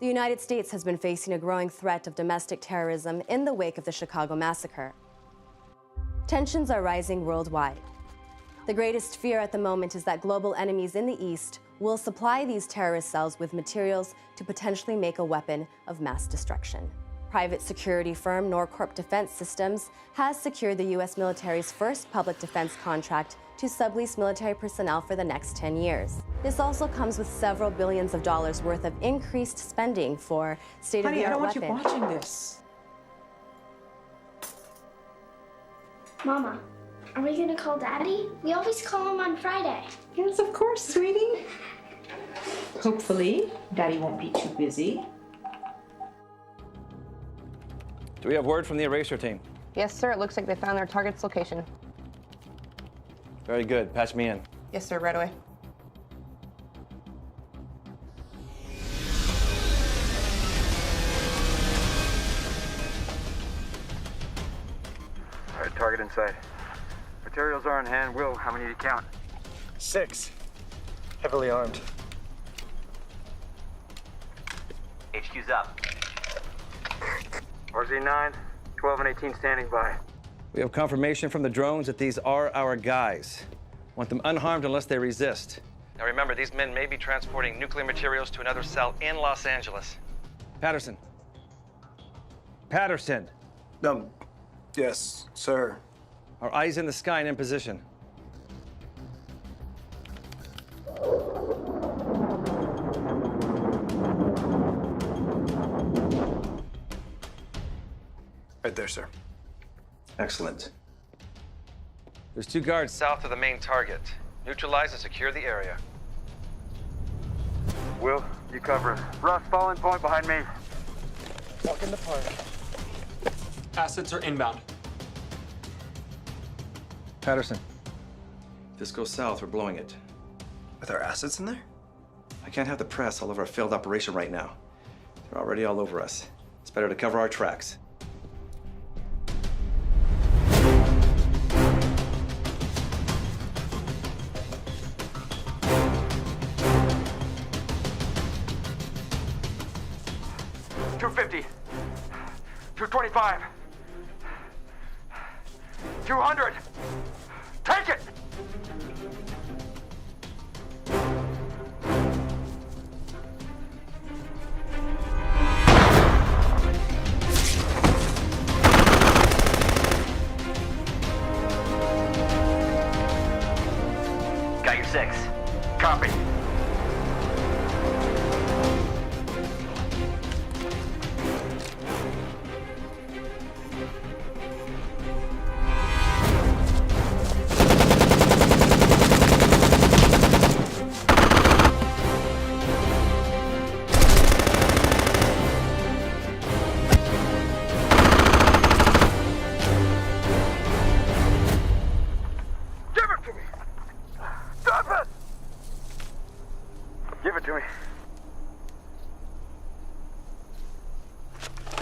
The United States has been facing a growing threat of domestic terrorism in the wake of the Chicago massacre. Tensions are rising worldwide. The greatest fear at the moment is that global enemies in the East will supply these terrorist cells with materials to potentially make a weapon of mass destruction. Private security firm Norcorp Defense Systems has secured the U.S. military's first public defense contract to sublease military personnel for the next 10 years. This also comes with several billions of dollars worth of increased spending for state-of-the-art weapons. Honey, I don't want you watching this. Mama, are we gonna call Daddy? We always call him on Friday. Yes, of course, sweetie. Hopefully, Daddy won't be too busy. Do we have word from the eraser team? Yes, sir. It looks like they found their target's location. Very good. Patch me in. Yes, sir. Right away. All right, target in sight. Materials are on hand. Will, how many do you count? 6. Heavily armed. HQ's up. RZ9, 12 and 18 standing by. We have confirmation from the drones that these are our guys. Want them unharmed unless they resist. Now remember, these men may be transporting nuclear materials to another cell in Los Angeles. Patterson. Patterson. Yes, sir. Our eyes in the sky and in position. Right there, sir. Excellent. There's 2 guards south of the main target. Neutralize and secure the area. Will, you cover him. Russ, falling point behind me. Walk in the park. Assets are inbound. Patterson. If this goes south, we're blowing it. With our assets in there? I can't have the press all over our failed operation right now. They're already all over us. It's better to cover our tracks. $250. $225. $200. Take it! Got your 6. Copy. Give it to me! Stop it! Give it to me.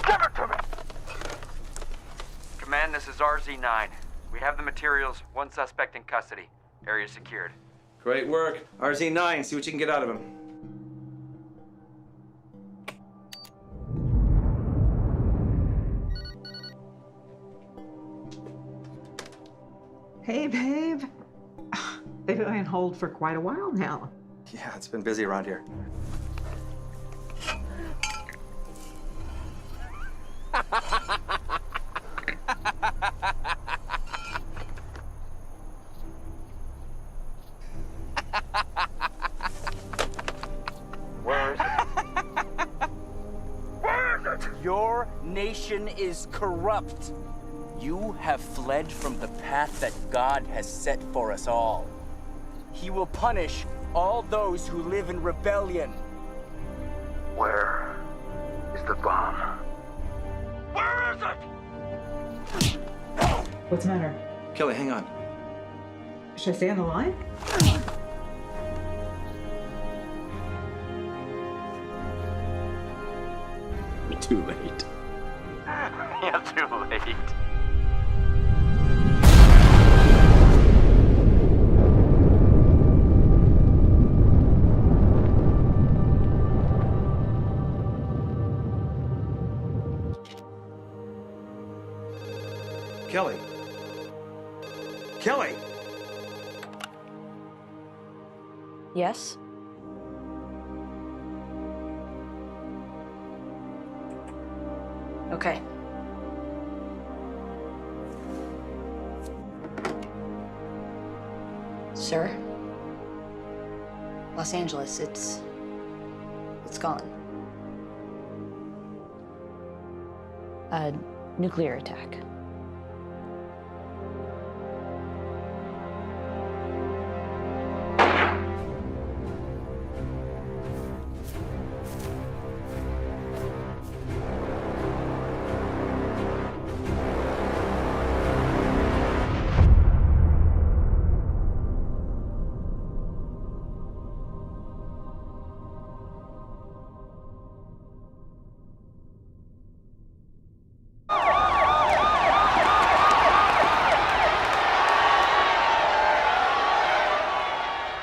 Give it to me! Command, this is RZ9. We have the materials, 1 suspect in custody. Area secured. Great work. RZ9, see what you can get out of him. Hey, babe. They've been on hold for quite a while now. Yeah, it's been busy around here. Where is it? Where is it? Your nation is corrupt. You have fled from the path that God has set for us all. He will punish all those who live in rebellion. Where is the bomb? Where is it? What's the matter? Kelly, hang on. Should I stay on the line? Too late. You're too late. Kelly? Kelly! Yes? Okay. Sir? Los Angeles, it's gone. A nuclear attack.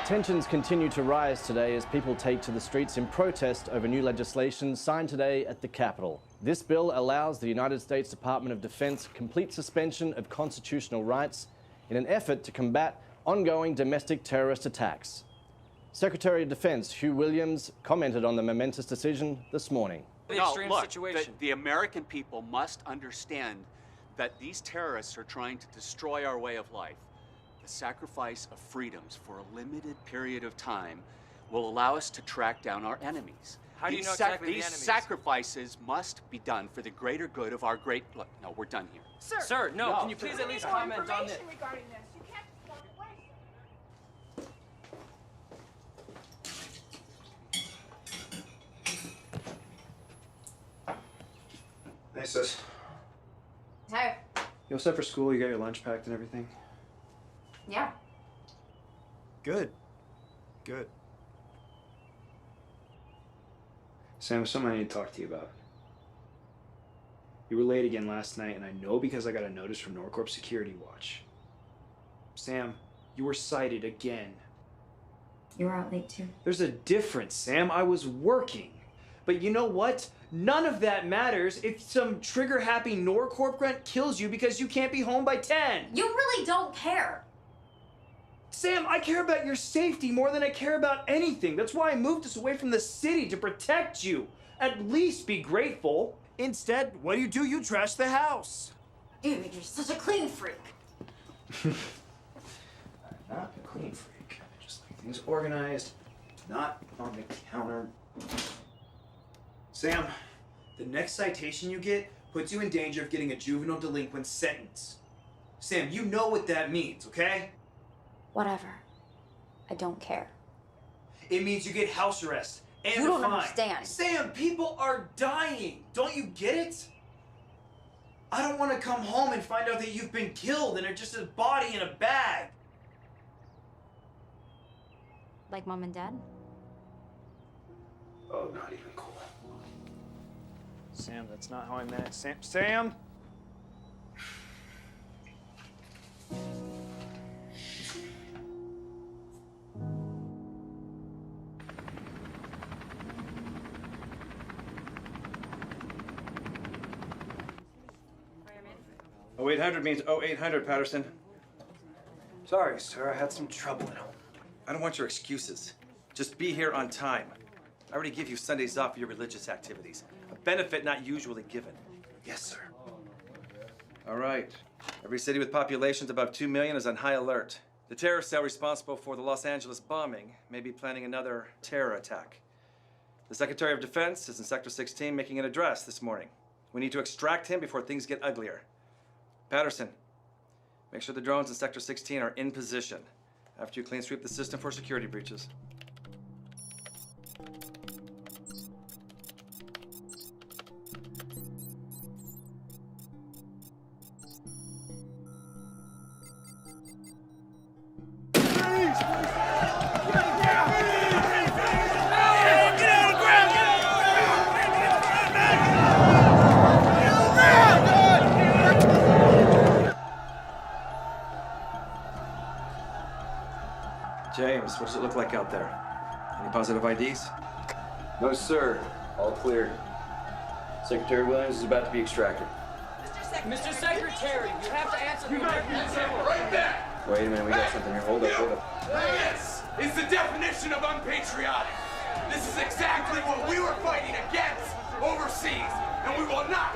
Tensions continue to rise today as people take to the streets in protest over new legislation signed today at the Capitol. This bill allows the United States Department of Defense complete suspension of constitutional rights in an effort to combat ongoing domestic terrorist attacks. Secretary of Defense Hugh Williams commented on the momentous decision this morning. No, look, the American people must understand that these terrorists are trying to destroy our way of life. The sacrifice of freedoms for a limited period of time will allow us to track down our enemies. How do you know exactly these the enemies? Sacrifices must be done for the greater good of our great... Look, no, we're done here. Sir, no, can you please at least comment on this? Regarding this. You can't just walk away. Hey, sis. Hey. You all set for school? You got your lunch packed and everything? Yeah. Good. Good. Sam, there's something I need to talk to you about. You were late again last night, and I know because I got a notice from Norcorp Security Watch. Sam, you were cited again. You were out late too. There's a difference, Sam. I was working. But you know what? None of that matters if some trigger-happy Norcorp grunt kills you because you can't be home by 10. You really don't care. Sam, I care about your safety more than I care about anything. That's why I moved us away from the city to protect you. At least be grateful. Instead, what do? You trash the house. Dude, you're such a clean freak. I'm not a clean freak. I just like things organized, not on the counter. Sam, the next citation you get puts you in danger of getting a juvenile delinquent sentence. Sam, you know what that means, okay? Whatever. I don't care. It means you get house arrest and You a don't fine. understand. Sam, people are dying. Don't you get it? I don't want to come home and find out that you've been killed and are just a body in a bag. Like mom and dad? Oh, not even cool. Sam, that's not how I meant it. Sam? Oh, 0800 means 0800, Patterson. Sorry, sir. I had some trouble at home. I don't want your excuses. Just be here on time. I already give you Sundays off for your religious activities. A benefit not usually given. Yes, sir. All right. Every city with populations above 2 million is on high alert. The terror cell responsible for the Los Angeles bombing may be planning another terror attack. The Secretary of Defense is in Sector 16 making an address this morning. We need to extract him before things get uglier. Patterson, make sure the drones in Sector 16 are in position after you clean sweep the system for security breaches. James, what does it look like out there? Any positive IDs? No, sir. All clear. Secretary Williams is about to be extracted. Mr. Mr. Secretary, you have to answer me. Right there! Wait a minute, we got something here. Hold up, hold up. This is the definition of unpatriotic. This is exactly what we were fighting against overseas. And we will not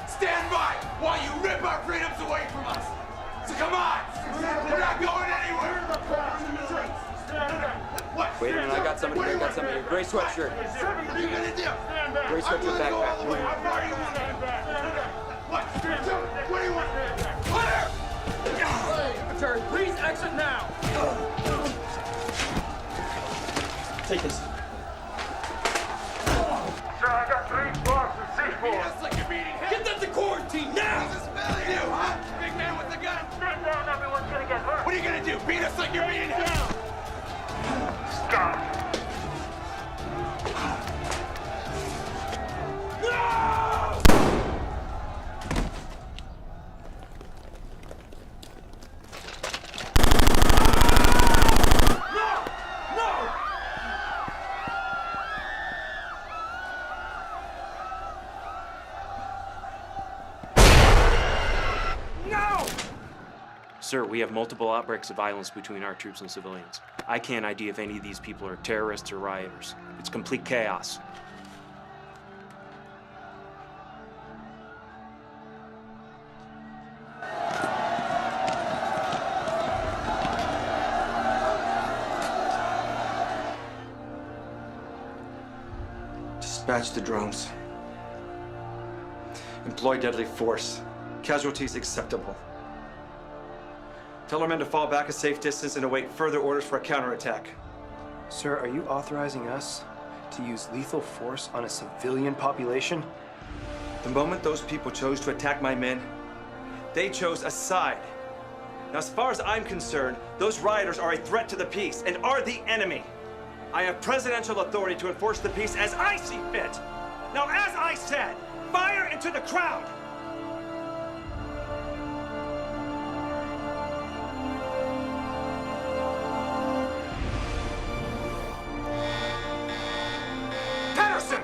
stand by while you rip our freedoms away from us. So come on, we're not going anywhere. What? Wait a minute, I got somebody here, Gray sweatshirt. What are you gonna do? Gray sweatshirt backpack. What do you want? Clear! Secretary, please exit now. Take this. Sir, I got 3 bars of C4. Get them to quarantine now! He's a civilian, you, huh? Big man with the gun. Stand down, everyone's gonna get hurt. What are you gonna do? Beat us like you're beating him? Stop. No! Sir, we have multiple outbreaks of violence between our troops and civilians. I can't ID if any of these people are terrorists or rioters. It's complete chaos. Dispatch the drones. Employ deadly force. Casualties acceptable. Tell our men to fall back a safe distance and await further orders for a counterattack. Sir, are you authorizing us to use lethal force on a civilian population? The moment those people chose to attack my men, they chose a side. Now, as far as I'm concerned, those rioters are a threat to the peace and are the enemy. I have presidential authority to enforce the peace as I see fit. Now, as I said, fire into the crowd! Patterson!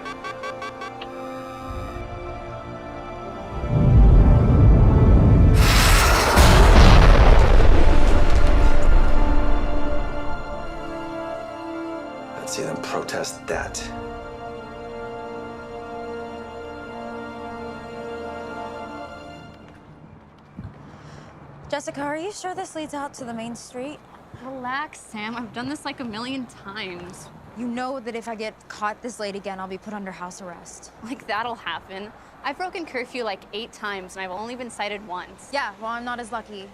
Let's see them protest that. Jessica, are you sure this leads out to the main street? Relax, Sam. I've done this like a million times. You know that if I get caught this late again, I'll be put under house arrest. Like, that'll happen. I've broken curfew like 8 times, and I've only been cited once. Yeah, well, I'm not as lucky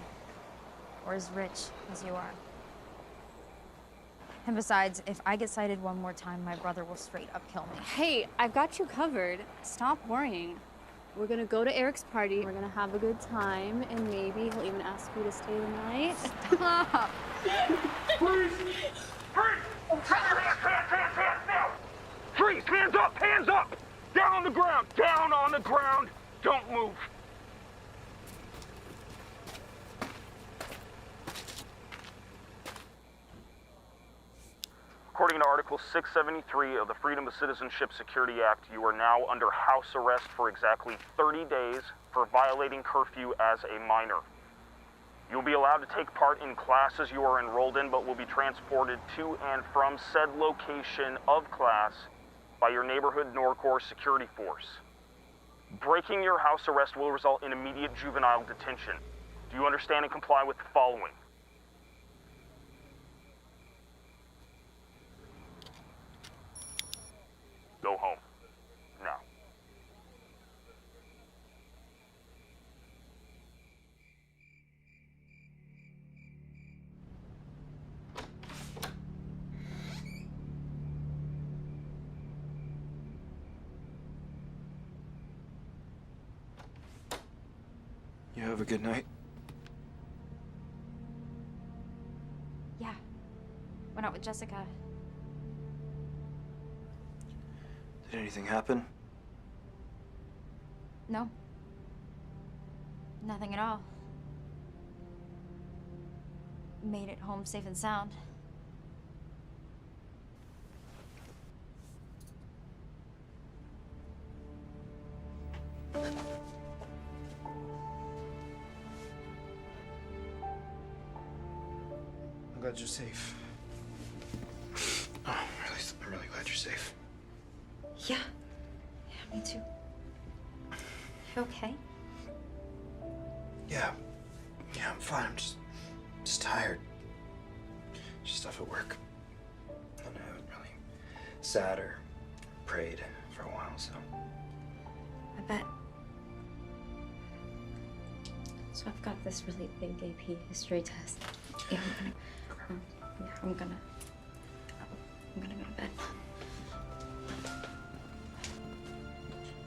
or as rich as you are. And besides, if I get cited one more time, my brother will straight up kill me. Hey, I've got you covered. Stop worrying. We're gonna go to Eric's party. We're gonna have a good time, and maybe he'll even ask you to stay the night. Stop! Freeze! Freeze! Freeze! Hands up! Hands up! Down on the ground! Down on the ground! Don't move! According to Article 673 of the Freedom of Citizenship Security Act, you are now under house arrest for exactly 30 days for violating curfew as a minor. You'll be allowed to take part in classes you are enrolled in, but will be transported to and from said location of class by your neighborhood Norcorps security force. Breaking your house arrest will result in immediate juvenile detention. Do you understand and comply with the following? Go home. Now. You have a good night. Yeah. Went out with Jessica. Did anything happen? No. Nothing at all. Made it home safe and sound. glad you're safe. Oh, I'm really glad you're safe. Yeah. Yeah, me too. You okay? Yeah. Yeah, I'm fine. I'm just tired. Just stuff at work. And I haven't really sat or prayed for a while, so. I bet. So I've got this really big AP history test. Yeah, I'm gonna go to bed.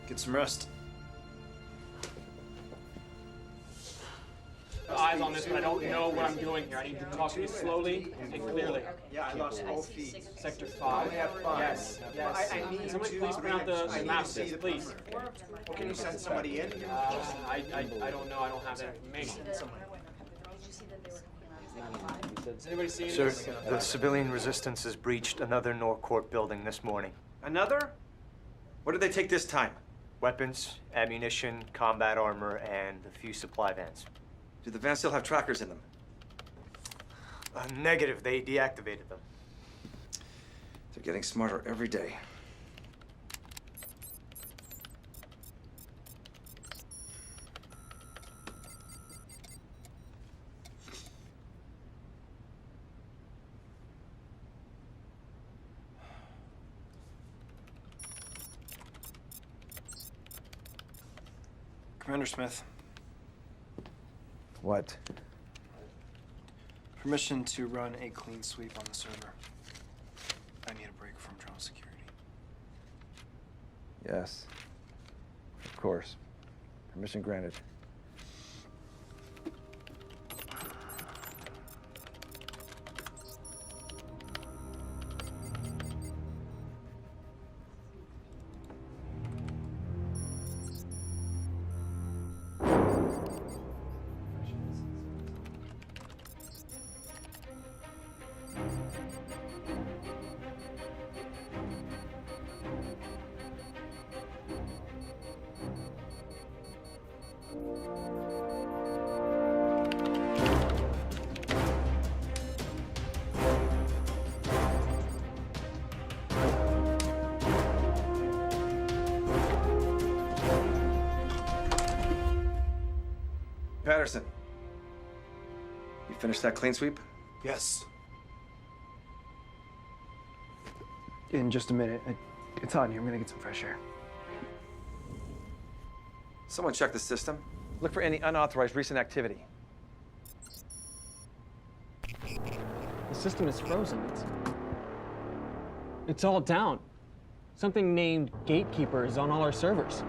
Get some rest. Eyes on this, but I don't know what I'm doing here. I need to talk to you slowly and clearly. Yeah, I lost all feet. Sector 5. Yes, yes. I need Somebody to please print out the map, please. Can you send somebody in? I don't know. I don't have that information. Has anybody seen Sir, this? the civilian resistance has breached another Norcourt building this morning. Another? What did they take this time? Weapons, ammunition, combat armor, and a few supply vans. Do the vans still have trackers in them? Negative. They deactivated them. They're getting smarter every day. Commander Smith, What? permission to run a clean sweep on the server. I need a break from drone security. Yes. Of course. Permission granted. Patterson, you finished that clean sweep? Yes. In just a minute. It's hot in here. I'm gonna get some fresh air. Someone check the system. Look for any unauthorized recent activity. The system is frozen. It's all down. Something named Gatekeeper is on all our servers.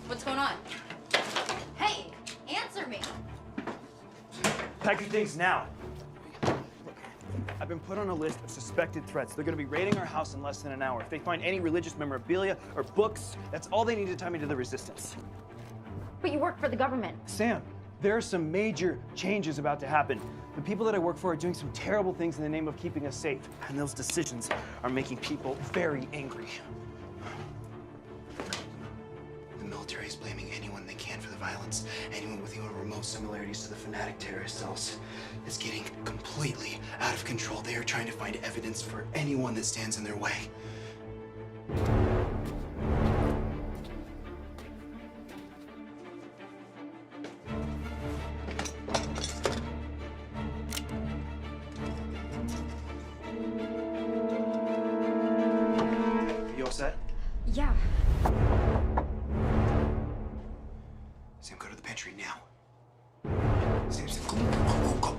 What's going on? Hey, answer me. Pack your things now. I've been put on a list of suspected threats. They're gonna be raiding our house in less than an hour. If they find any religious memorabilia or books, that's all they need to tie me to the resistance. But you work for the government. Sam, there are some major changes about to happen. The people that I work for are doing some terrible things in the name of keeping us safe, and those decisions are making people very angry. The military is blaming anyone they can for the violence. Anyone with even remote similarities to the fanatic terrorist cells. It's getting completely out of control. They are trying to find evidence for anyone that stands in their way. You all set? Yeah. Sam, go to the pantry now. Sam, go.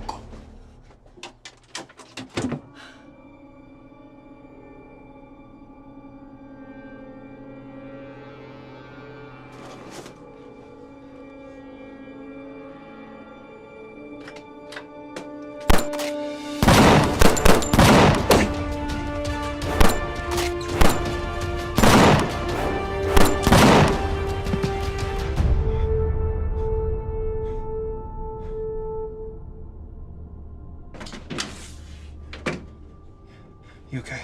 You okay?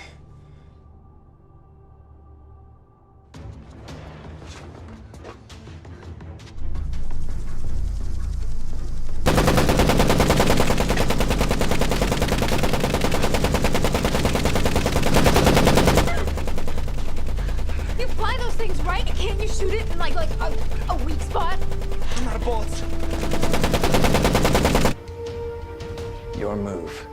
You fly those things, right? Can't you shoot it in like a weak spot? I'm out of bullets. Your move.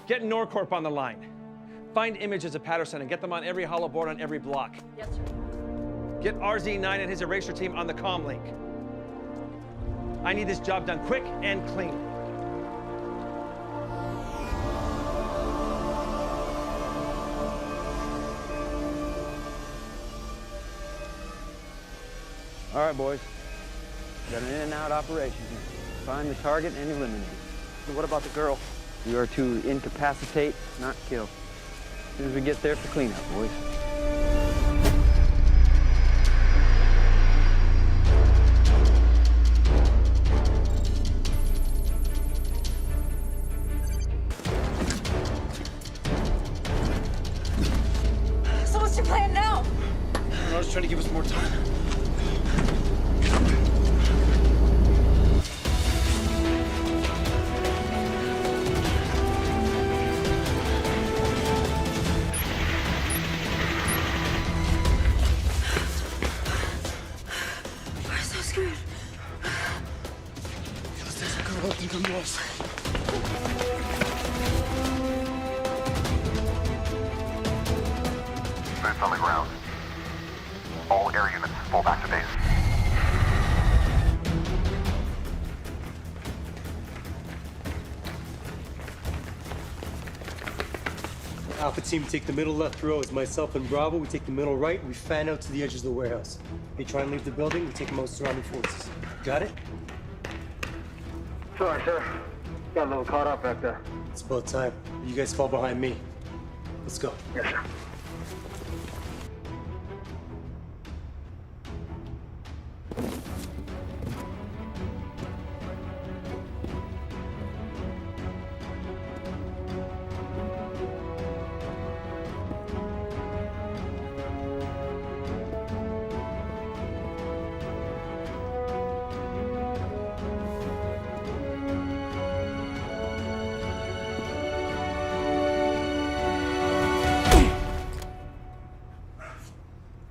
Get Norcorp on the line. Find images of Patterson and get them on every hollow board on every block. Yes, sir. Get RZ9 and his erasure team on the comm link. I need this job done quick and clean. All right, boys. Got an in and out operation here. Find the target and eliminate it. What about the girl? You are to incapacitate, not kill. As soon as we get there for cleanup, boys. So what's your plan now? I was trying to give us more time. We're so screwed. Let's take some cover and come to us. Boots on the ground. All air units, fall back to base. Alpha team, we take the middle left row. It's myself and Bravo. We take the middle right. We fan out to the edges of the warehouse. They try and leave the building. We take them out surrounding forces. Got it? Sure, sure. Got a little caught up back there. It's about time. You guys fall behind me. Let's go. Yes, sir.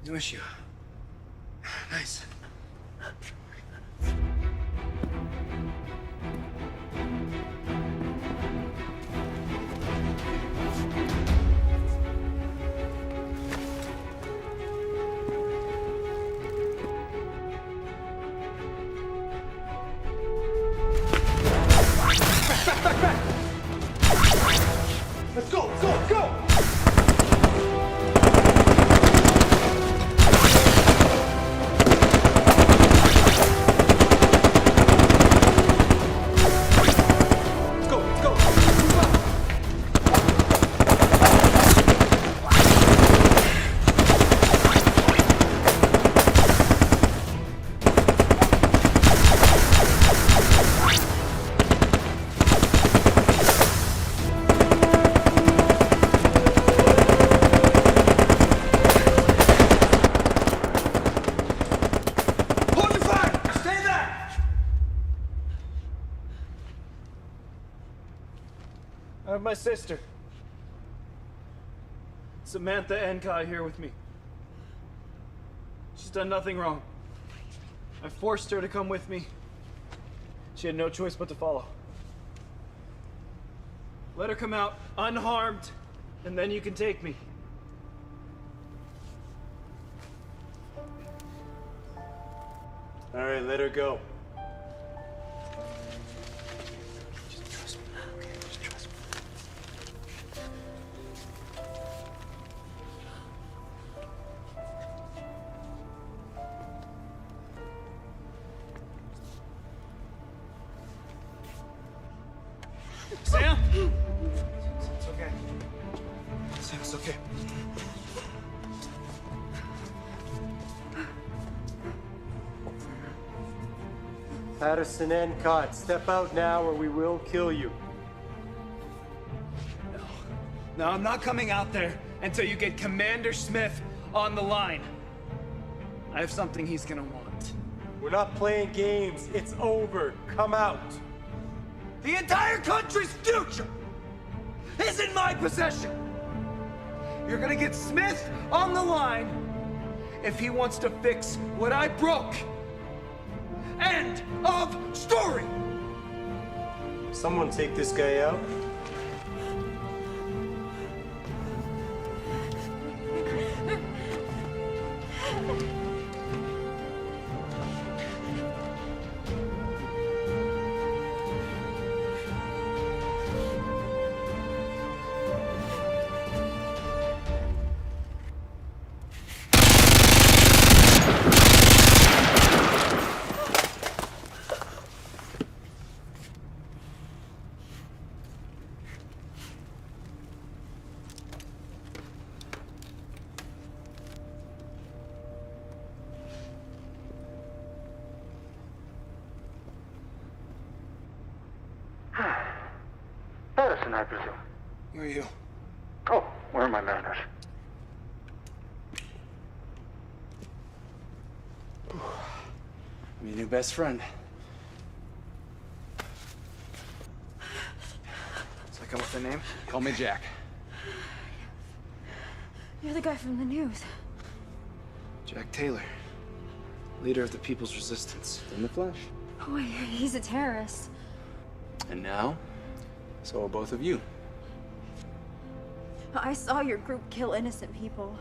No issue. Nice. Let's go, let's go, let's go! I have my sister, Samantha Enkai, here with me. She's done nothing wrong. I forced her to come with me. She had no choice but to follow. Let her come out unharmed, and then you can take me. All right, let her go. Sam? It's okay. Sam, it's okay. Patterson and Cott, step out now or we will kill you. No, I'm not coming out there until you get Commander Smith on the line. I have something he's gonna want. We're not playing games. It's over. Come out. The entire country's future is in my possession. You're gonna get Smith on the line if he wants to fix what I broke. End of story. Someone take this guy out. Patterson, I presume. Who are you? Oh, where are my manners? I'm your new best friend. So I come with a name? Call me Jack. You're the guy from the news. Jack Taylor. Leader of the People's Resistance. In the flesh. Oh, wait, he's a terrorist. And now, so are both of you. I saw your group kill innocent people.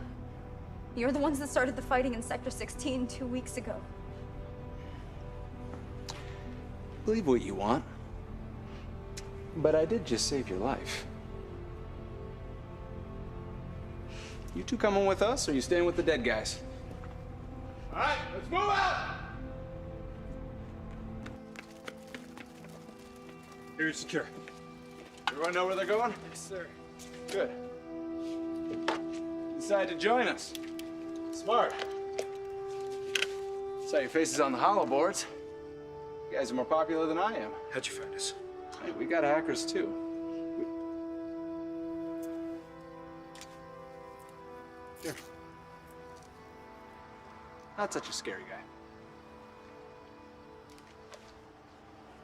You're the ones that started the fighting in Sector 16 2 weeks ago. Believe what you want. But I did just save your life. You two coming with us, or you staying with the dead guys? All right, let's move out! Area secure. Everyone know where they're going? Yes, sir. Good. Decided to join us. Smart. Saw your faces on the hollow boards. You guys are more popular than I am. How'd you find us? Hey, we got hackers too. Here. Not such a scary guy.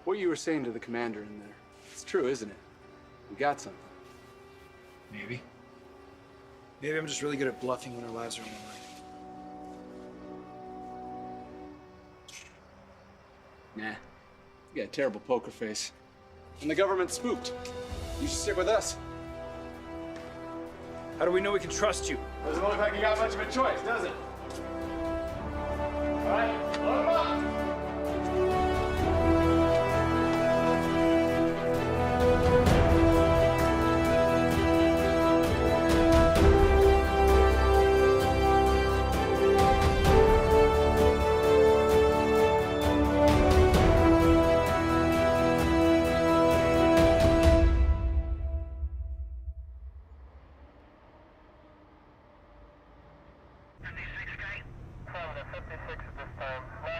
What you were saying to the commander in there, it's true, isn't it? We got something. Maybe. Maybe I'm just really good at bluffing when our lives are on the line. Nah. You got a terrible poker face. And the government's spooked. You should stick with us. How do we know we can trust you? Doesn't look like you got much of a choice, does it? All right, load 'em up!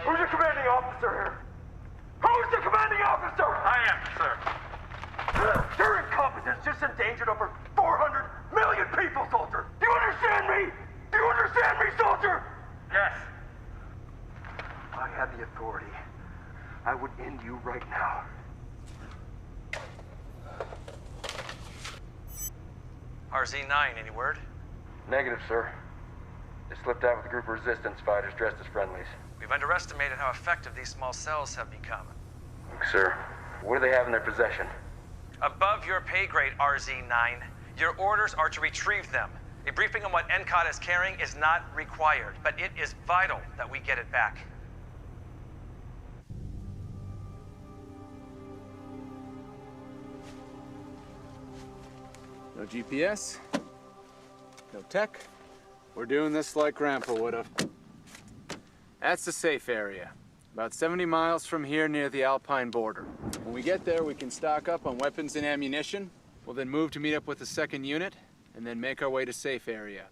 Who's your commanding officer here? Who's the commanding officer? I am, sir. Your incompetence just endangered over 400 million people, soldier. Do you understand me? Do you understand me, soldier? Yes. If I had the authority, I would end you right now. RZ-9, any word? Negative, sir. They slipped out with a group of resistance fighters dressed as friendlies. We've underestimated how effective these small cells have become. Sir, what do they have in their possession? Above your pay grade, RZ-9. Your orders are to retrieve them. A briefing on what NCOT is carrying is not required, but it is vital that we get it back. No GPS, no tech. We're doing this like Grandpa would've. That's the safe area. About 70 miles from here near the Alpine border. When we get there, we can stock up on weapons and ammunition. We'll then move to meet up with the 2nd unit and then make our way to safe area.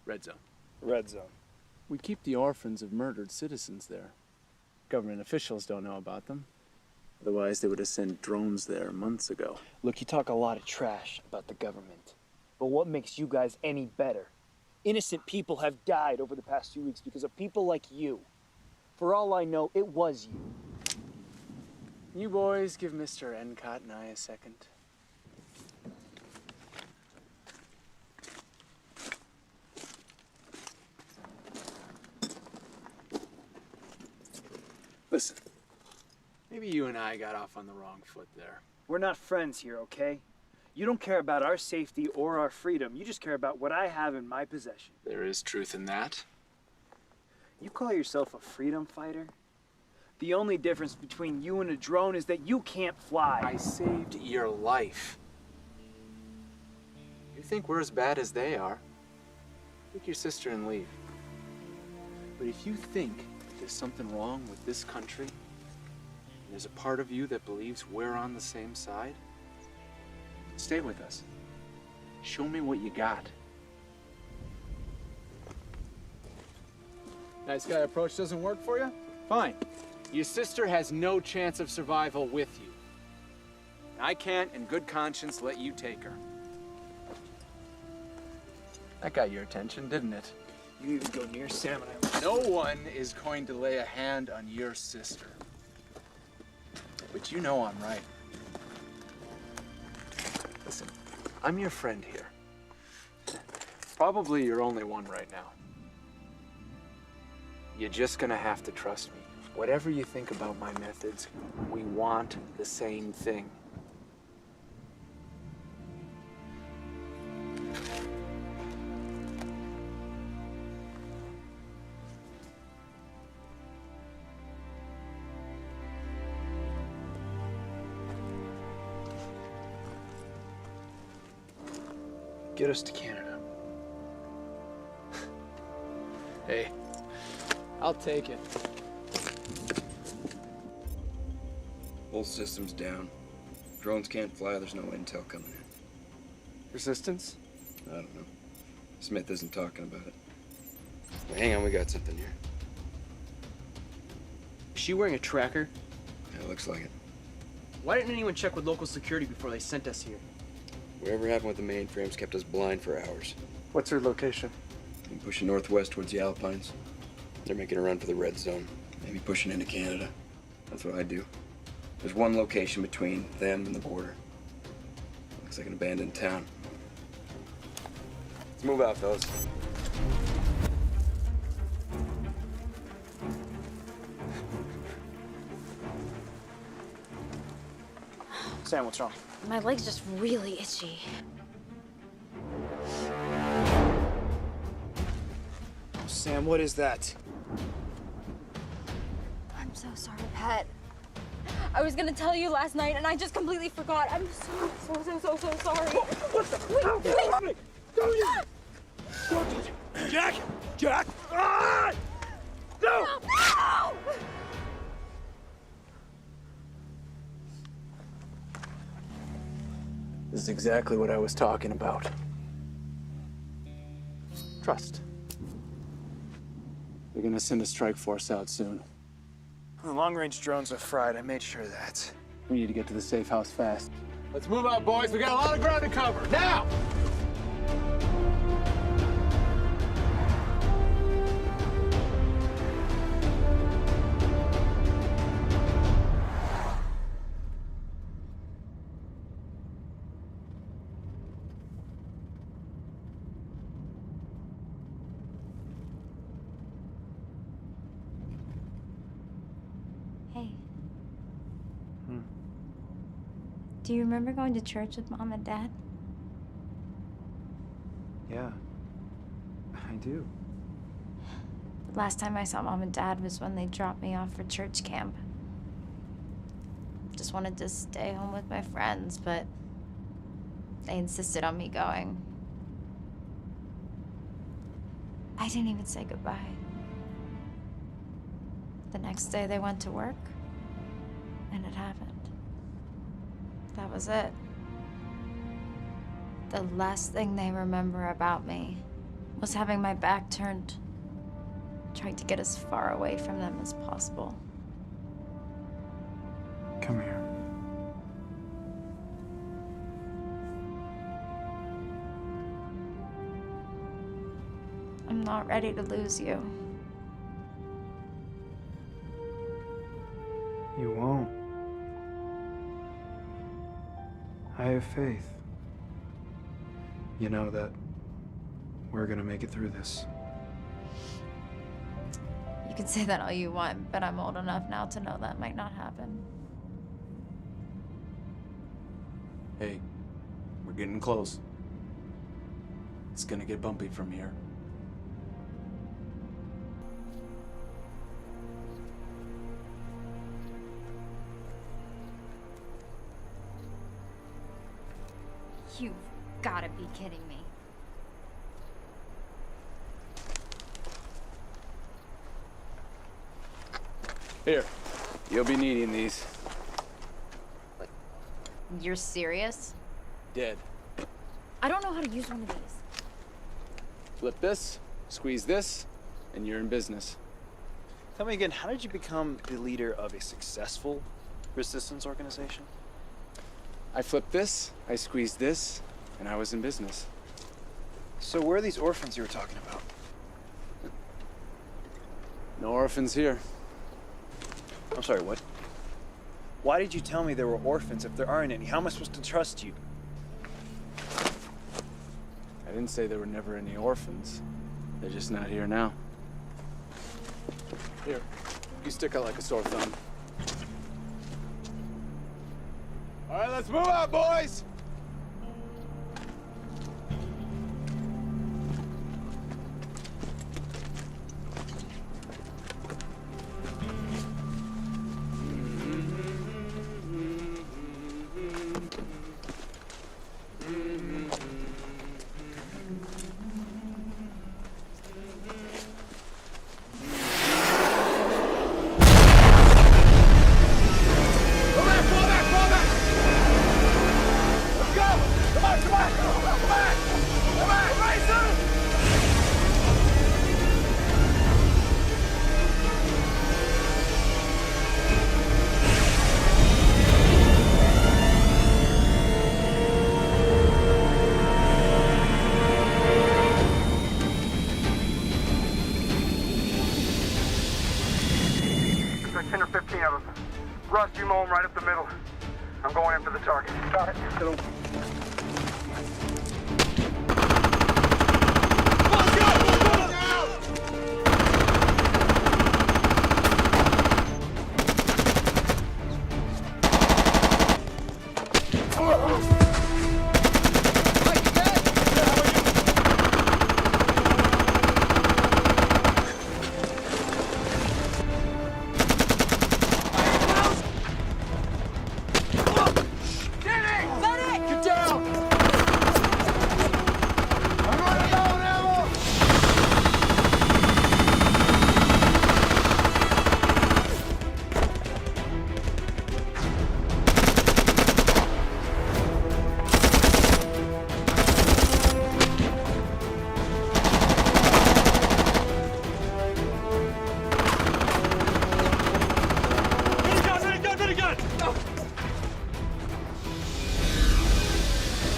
Red zone. Red zone. We keep the orphans of murdered citizens there. Government officials don't know about them. Otherwise, they would have sent drones there months ago. Look, you talk a lot of trash about the government. But what makes you guys any better? Innocent people have died over the past few weeks because of people like you. For all I know, it was you. You boys give Mr. Encott and I a second. Listen, maybe you and I got off on the wrong foot there. We're not friends here, okay? You don't care about our safety or our freedom. You just care about what I have in my possession. There is truth in that. You call yourself a freedom fighter? The only difference between you and a drone is that you can't fly. I saved your life. You think we're as bad as they are? Take your sister and leave. But if you think there's something wrong with this country, and there's a part of you that believes we're on the same side, stay with us. Show me what you got. Nice guy approach doesn't work for you? Fine. Your sister has no chance of survival with you. I can't, in good conscience, let you take her. That got your attention, didn't it? You even go near Sam and I. No one is going to lay a hand on your sister. But you know I'm right. Listen, I'm your friend here. Probably your only one right now. You're just gonna have to trust me. Whatever you think about my methods, we want the same thing. Get us to Canada. Hey, I'll take it. Whole system's down. Drones can't fly, there's no intel coming in. Resistance? I don't know. Smith isn't talking about it. Well, hang on, we got something here. Is she wearing a tracker? Yeah, it looks like it. Why didn't anyone check with local security before they sent us here? Whatever happened with the mainframes kept us blind for hours. What's her location? I'm pushing northwest towards the Alpines. They're making a run for the red zone. Maybe pushing into Canada. That's what I do. There's one location between them and the border. Looks like an abandoned town. Let's move out, fellas. Sam, what's wrong? My leg's just really itchy. Sam, what is that? I'm so sorry, Pat. I was gonna tell you last night and I just completely forgot. I'm so sorry. What the? Wait. Don't touch it. Jack! Jack! Ah! No! No! This is exactly what I was talking about. Trust. They're gonna send a strike force out soon. The long-range drones are fried. I made sure of that. We need to get to the safe house fast. Let's move out, boys. We got a lot of ground to cover. Now! Hey. Do you remember going to church with Mom and Dad? Yeah, I do. The last time I saw Mom and Dad was when they dropped me off for church camp. Just wanted to stay home with my friends, but they insisted on me going. I didn't even say goodbye. The next day they went to work, and it happened. That was it. The last thing they remember about me was having my back turned, trying to get as far away from them as possible. Come here. I'm not ready to lose you. You won't. I have faith. You know that we're gonna make it through this. You can say that all you want, but I'm old enough now to know that might not happen. Hey, we're getting close. It's gonna get bumpy from here. You've gotta be kidding me. Here, you'll be needing these. You're serious? Dead. I don't know how to use one of these. Flip this, squeeze this, and you're in business. Tell me again, how did you become the leader of a successful resistance organization? I flipped this, I squeezed this, and I was in business. So where are these orphans you were talking about? No orphans here. I'm sorry, what? Why did you tell me there were orphans if there aren't any? How am I supposed to trust you? I didn't say there were never any orphans. They're just not here now. Here, you stick out like a sore thumb. All right, let's move out, boys! There's 10 or 15 of them. Russ, you mow them right up the middle. I'm going after the target. Got it.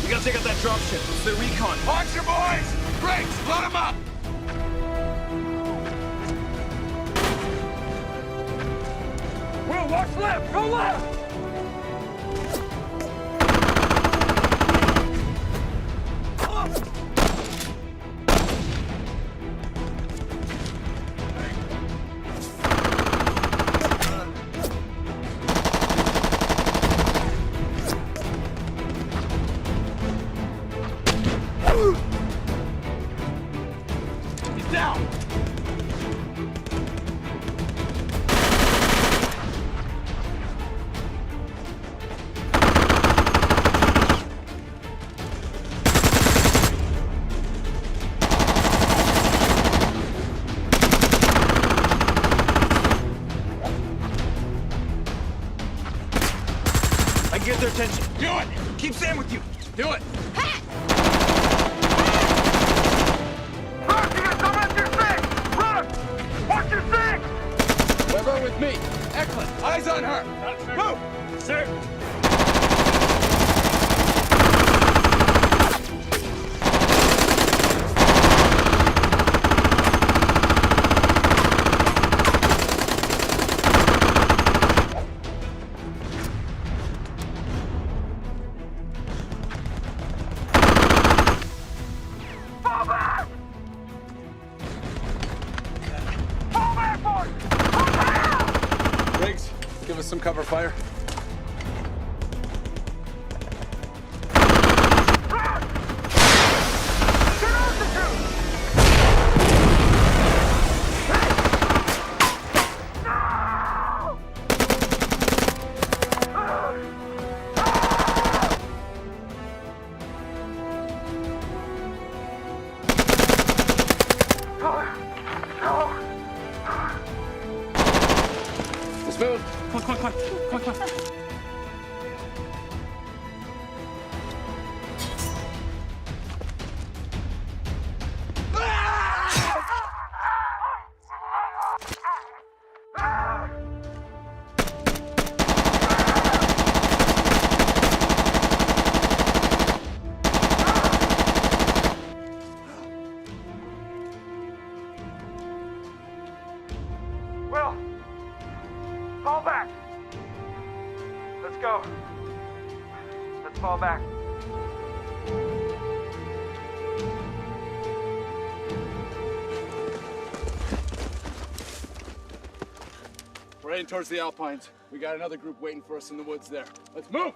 We gotta take out that dropship. It's the recon. Watch your boys! Briggs, load them up! Will, watch left! Go left! He's down! I can get their attention. Do it! Keep Sam with you. Do it! Trevor, with me. Eklund, eyes on her. Move! Sir. Fall back! Fall back, boys! Fall back! Riggs, give us some cover fire. Let's move. Come on. Will, fall back. Let's go. Let's fall back. We're heading towards the Alpines. We got another group waiting for us in the woods there. Let's move!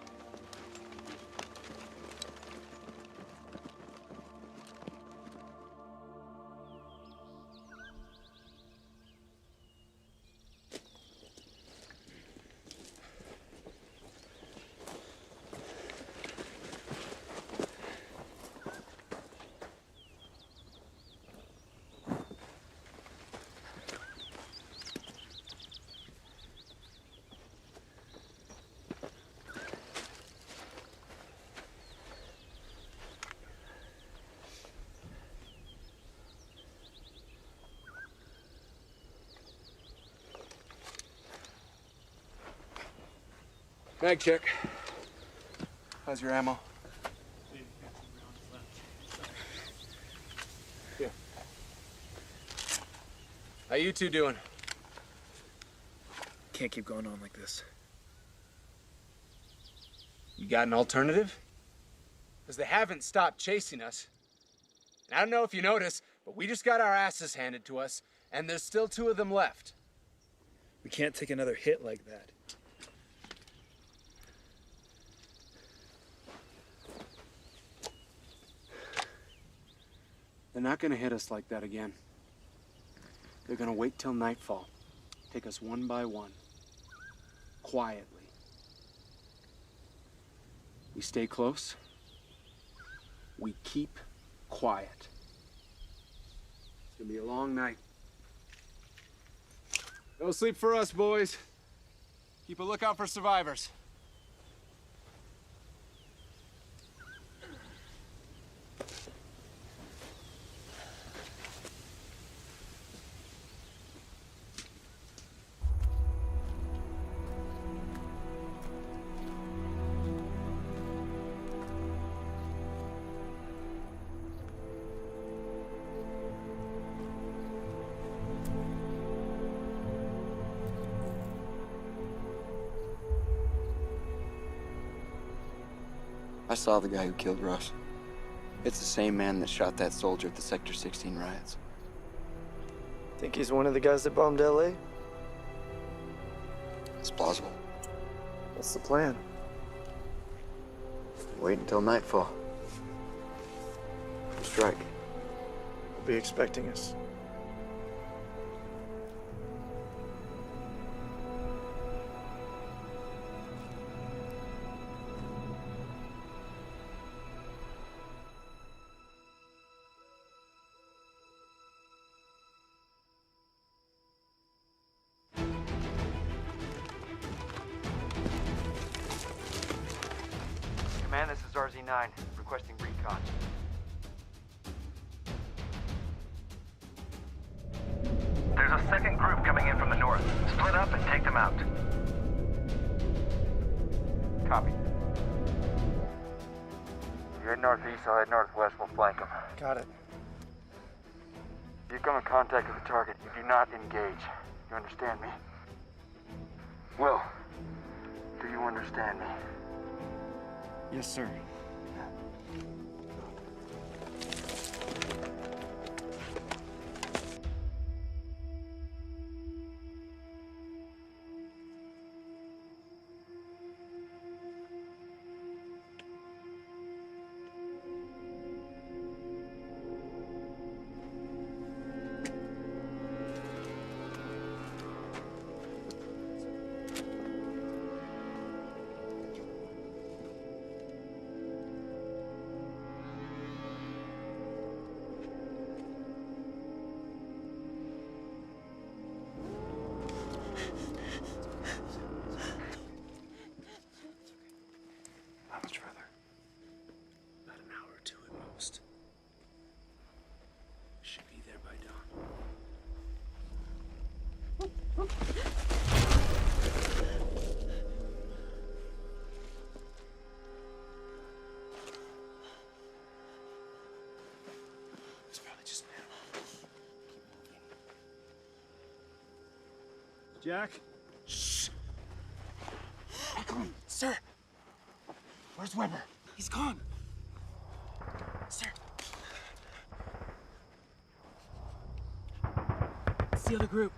Mag check. How's your ammo? Here. How you two doing? Can't keep going on like this. You got an alternative? Because they haven't stopped chasing us. And I don't know if you noticed, but we just got our asses handed to us, and there's still 2 of them left. We can't take another hit like that. They're not gonna hit us like that again. They're gonna wait till nightfall. Take us one by one. Quietly. We stay close. We keep quiet. It's gonna be a long night. No sleep for us, boys. Keep a lookout for survivors. I saw the guy who killed Russ. It's the same man that shot that soldier at the Sector 16 riots. Think he's one of the guys that bombed LA? It's plausible. What's the plan? Wait until nightfall. Strike. They'll be expecting us. Command, this is RZ-9, requesting recon. There's There's a second group coming in from the north. Split up and take them out. Copy. You head northeast, I'll head northwest. We'll flank them. Got it. If you come in contact with the target, you do not engage. You understand me? Will, do you understand me? Yes, sir. Not much further. About an hour or two at most. Should be there by dawn. It's probably just an animal. Jack? Shh! Eklund, sir! Where's Weber? He's gone. Sir. It's the other group.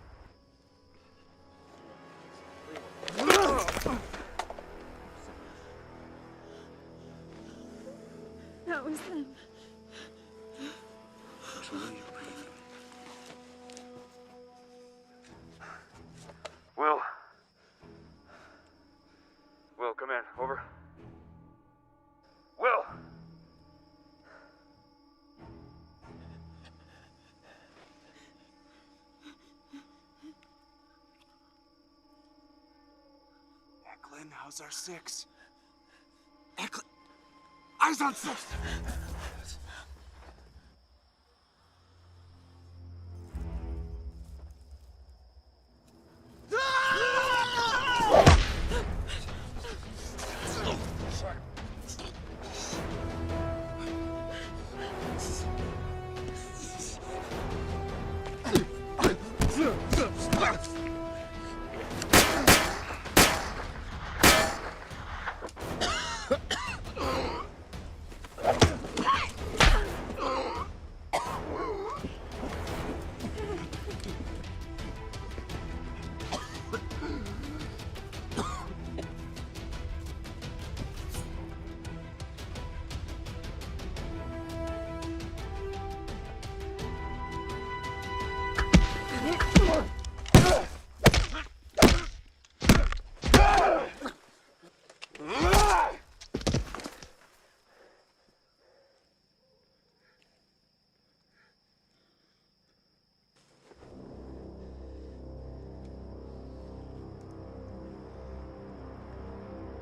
That was them. Control your breathing. Will. Will, come in. Over. Will! Eklund, how's our 6? Eklund! Eyes on 6!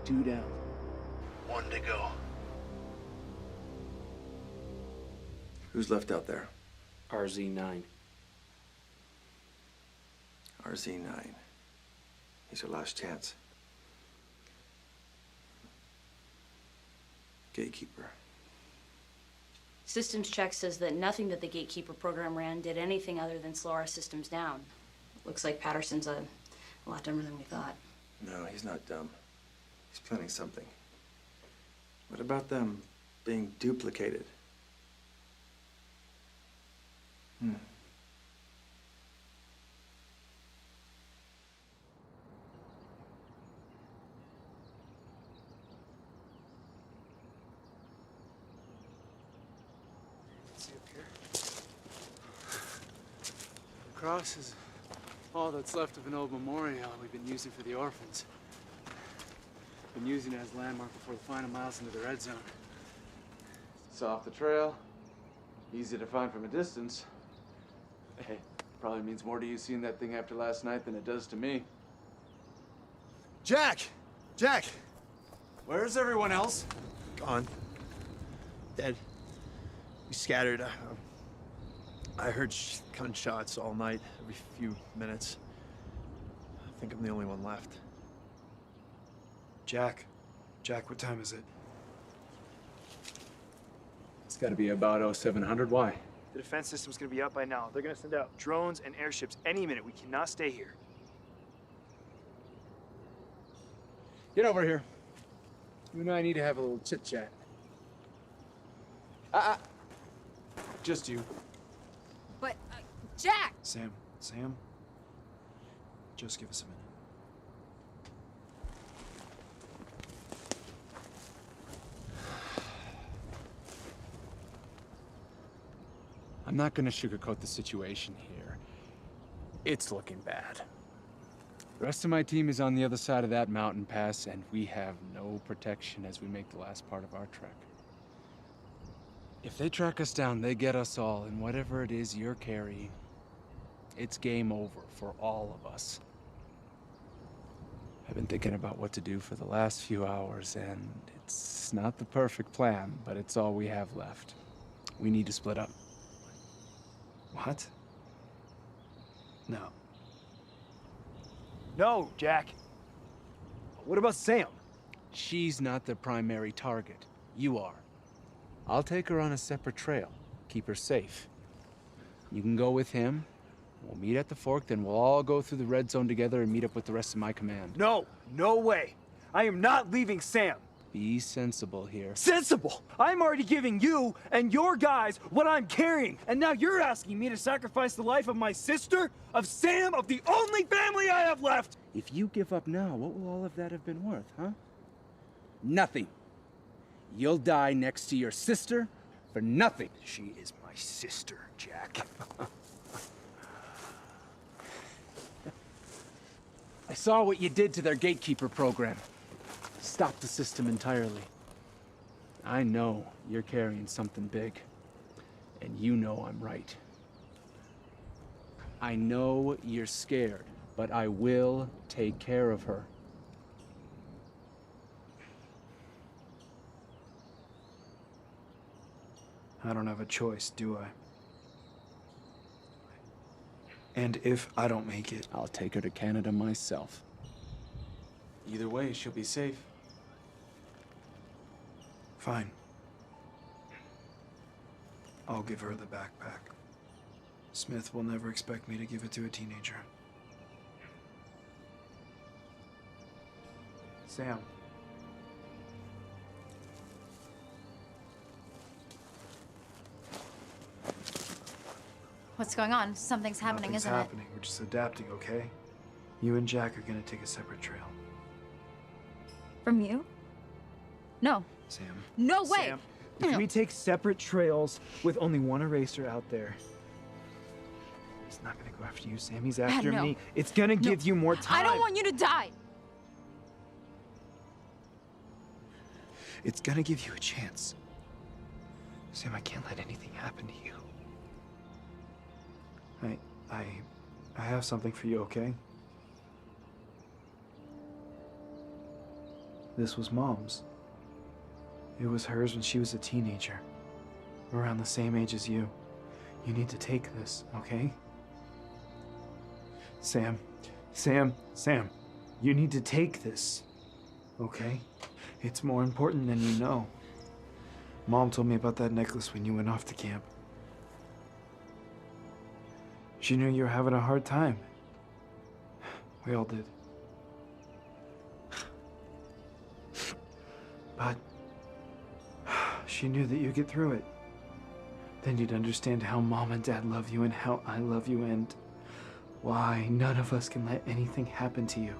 Two down. One to go. Who's left out there? RZ9. RZ9. He's our last chance. Gatekeeper. Systems check says that nothing that the Gatekeeper program ran did anything other than slow our systems down. Looks like Patterson's a lot dumber than we thought. No, he's not dumb. He's planning something. What about them being duplicated? See up here. The cross is all that's left of an old memorial we've been using for the orphans. Been using it as a landmark before the final miles into the red zone. It's off the trail, easy to find from a distance. Hey, probably means more to you seeing that thing after last night than it does to me. Jack! Jack! Where's everyone else? Gone. Dead. We scattered. I heard gunshots all night, every few minutes. I think I'm the only one left. Jack, what time is it? It's got to be about 0700. Why? The defense system's gonna be up by now. They're gonna send out drones and airships any minute. We cannot stay here. Get over here. You and I need to have a little chit-chat. Just you. But, Jack! Sam, just give us a minute. I'm not gonna sugarcoat the situation here. It's looking bad. The rest of my team is on the other side of that mountain pass, and we have no protection as we make the last part of our trek. If they track us down, they get us all, and whatever it is you're carrying, it's game over for all of us. I've been thinking about what to do for the last few hours, and it's not the perfect plan, but it's all we have left. We need to split up. What? No. No, Jack. What about Sam? She's not the primary target. You are. I'll take her on a separate trail. Keep her safe. You can go with him. We'll meet at the fork, then we'll all go through the red zone together and meet up with the rest of my command. No, no way. I am not leaving Sam. Be sensible here. Sensible? I'm already giving you and your guys what I'm carrying, and now you're asking me to sacrifice the life of my sister, of Sam, of the only family I have left! If you give up now, what will all of that have been worth, huh? Nothing. You'll die next to your sister for nothing. She is my sister, Jack. I saw what you did to their gatekeeper program. Stop the system entirely. I know you're carrying something big, and you know I'm right. I know you're scared, but I will take care of her. I don't have a choice, do I? And if I don't make it, I'll take her to Canada myself. Either way, she'll be safe. fine. I'll give her the backpack. Smith will never expect me to give it to a teenager. Sam. What's going on? Something's happening, Nothing's isn't happening. We're just adapting, okay? You and Jack are gonna take a separate trail. it? From you? No. Sam. No way! Sam, if we take separate trails with only one eraser out there, he's not gonna go after you, Sam. He's after no. me. It's gonna give you more time. I don't want you to die! It's gonna give you a chance. Sam, I can't let anything happen to you. I have something for you, okay? This was Mom's. It was hers when she was a teenager. Around the same age as you. You need to take this, okay? Sam. You need to take this, okay? It's more important than you know. Mom told me about that necklace when you went off to camp. She knew you were having a hard time. We all did. But she knew that you'd get through it. Then you'd understand how Mom and Dad love you and how I love you and why none of us can let anything happen to you.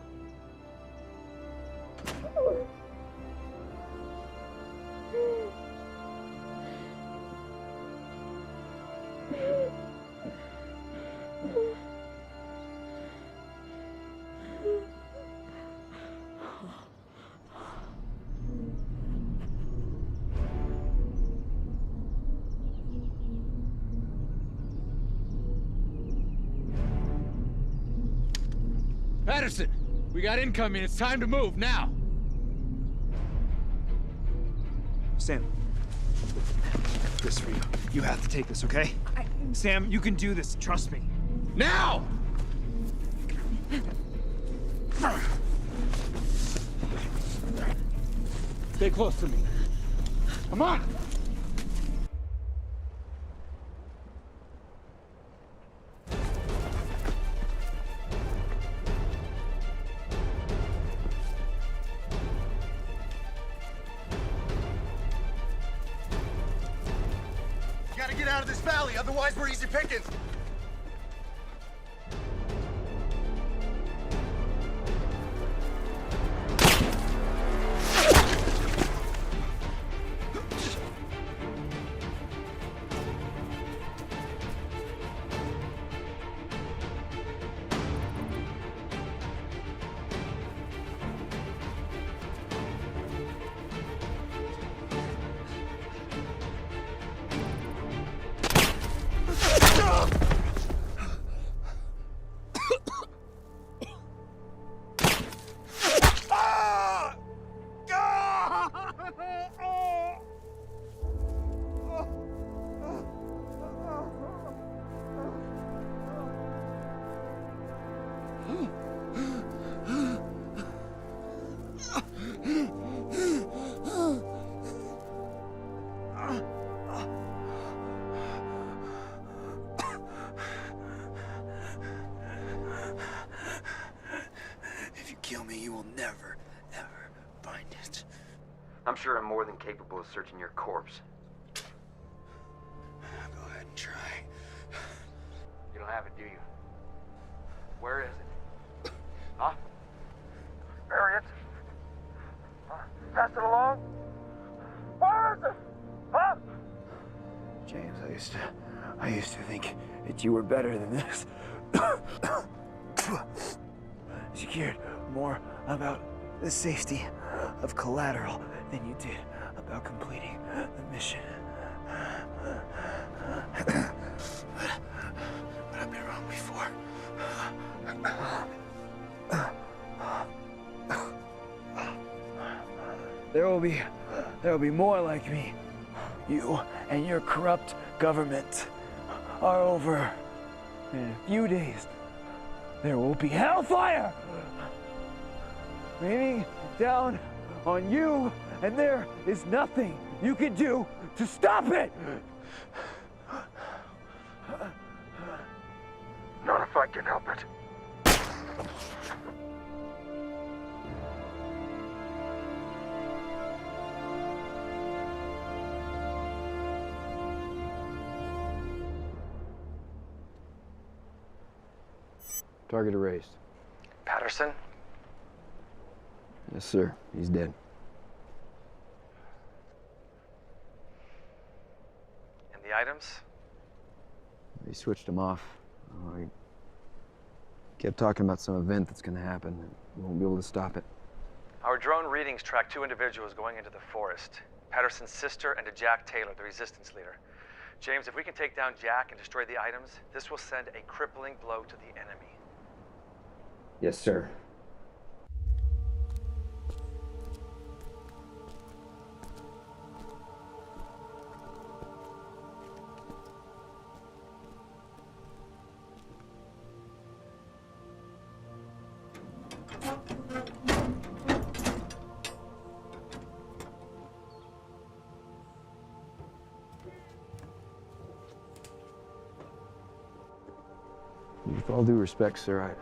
Patterson, we got incoming. It's time to move now. Sam, this for you. You have to take this, okay? Sam, you can do this. Trust me. Now! Stay close to me. Come on! Gotta get out of this valley, otherwise we're easy pickings. If you kill me, you will never, ever find it. I'm sure I'm more than capable of searching your corpse. Go ahead and try. You don't have it, do you? Where is it? Huh? Harriet? Pass it along? Where is it? Huh? James, I used to think that you were better than this. You cared more about the safety of collateral than you did about completing the mission. But I've been wrong before. There will be more like me. You and your corrupt government are over. In a few days, there will be hellfire raining down on you, and there is nothing you can do to stop it. Not if I can help it. Target erased. Patterson? Yes, sir. He's dead. And the items? They switched him off. He kept talking about some event that's gonna happen. We won't be able to stop it. Our drone readings track 2 individuals going into the forest. Patterson's sister and a Jack Taylor, the resistance leader. James, if we can take down Jack and destroy the items, this will send a crippling blow to the enemy. Yes, sir. With all due respect, sir,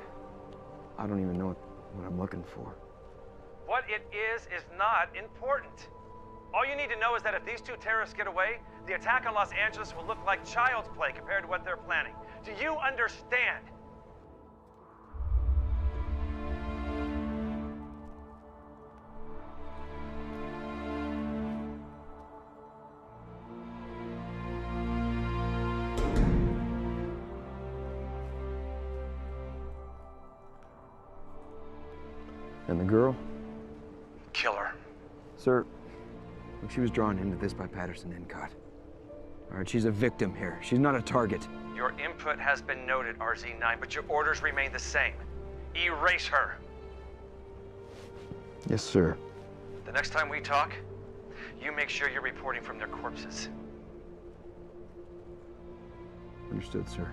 I don't even know what I'm looking for. What it is not important. All you need to know is that if these 2 terrorists get away, the attack on Los Angeles will look like child's play compared to what they're planning. Do you understand? And the girl? Kill her. Sir, look, she was drawn into this by Patterson and Cott. All right, she's a victim here. She's not a target. Your input has been noted, RZ9, but your orders remain the same. Erase her. Yes, sir. The next time we talk, you make sure you're reporting from their corpses. Understood, sir.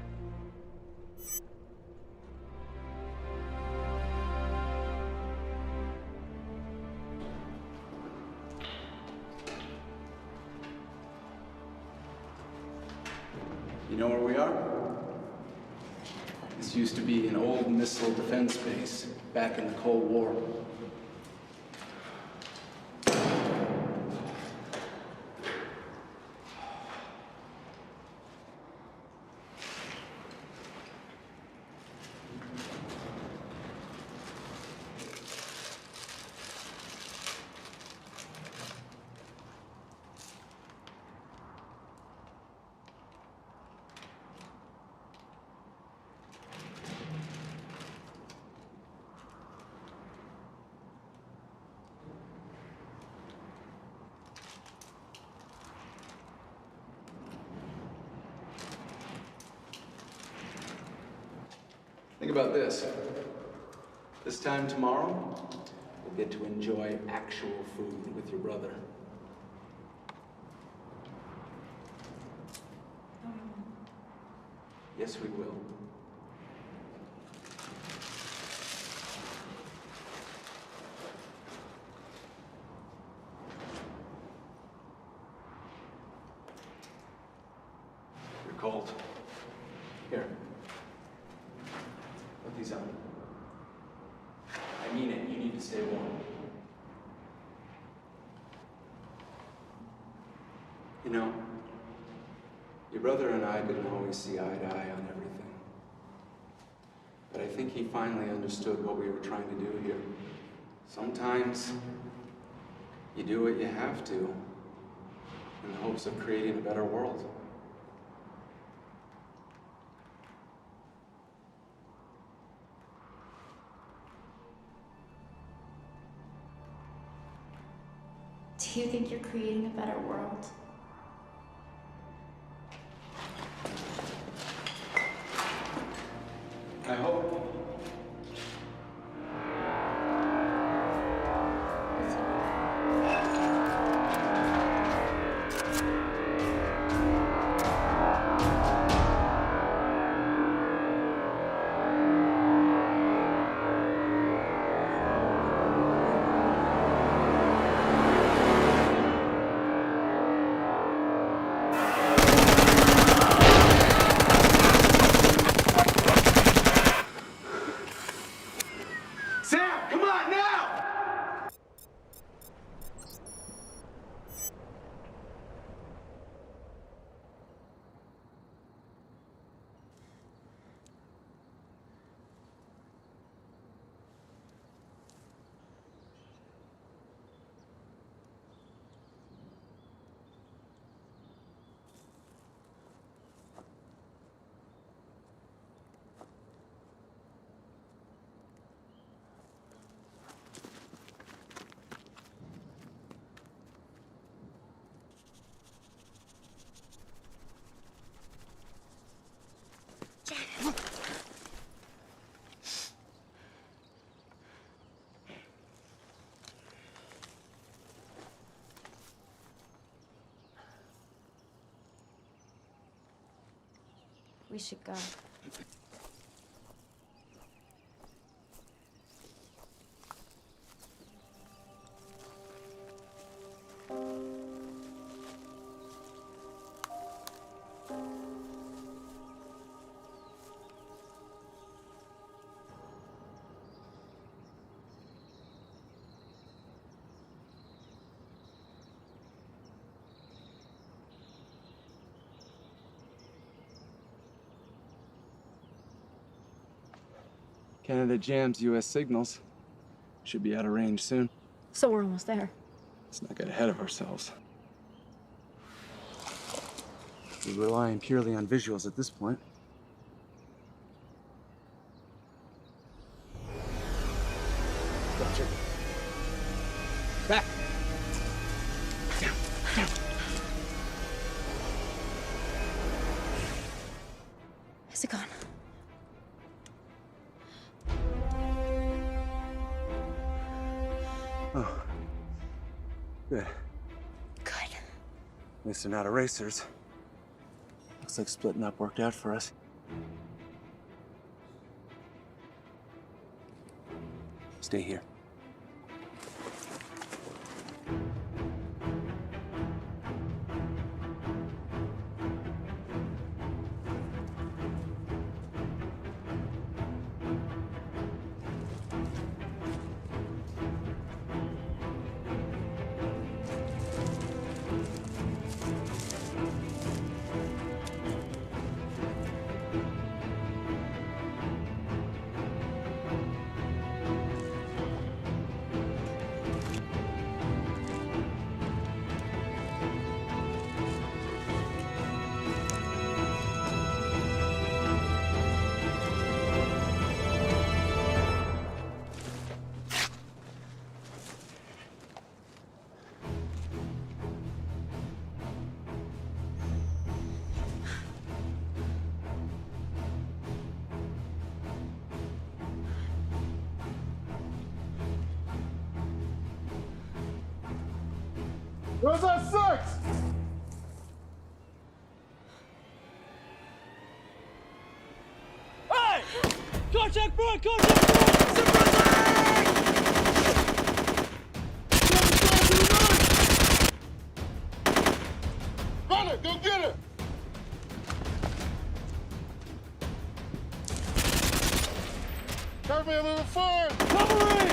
You know where we are? This used to be an old missile defense base back in the Cold War. Think about this. This time tomorrow, you'll get to enjoy actual food with your brother. Yes, we will. You're cold. Here. Put these on. I mean it. You need to stay warm. You know, your brother and I didn't always see eye to eye on everything. But I think he finally understood what we were trying to do here. Sometimes you do what you have to in the hopes of creating a better world. Do you think you're creating a better world? I hope. We should go. Canada jams U.S. signals. Should be out of range soon. So we're almost there. Let's not get ahead of ourselves. We're relying purely on visuals at this point. Roger. Back! Down, down. Is it gone? Oh. Good. Good. At least they're not erasers. Looks like splitting up worked out for us. Stay here. Where's our six? Hey! Contact front! Contact front! Run it! Go get her! Copy, moving forward! Covering!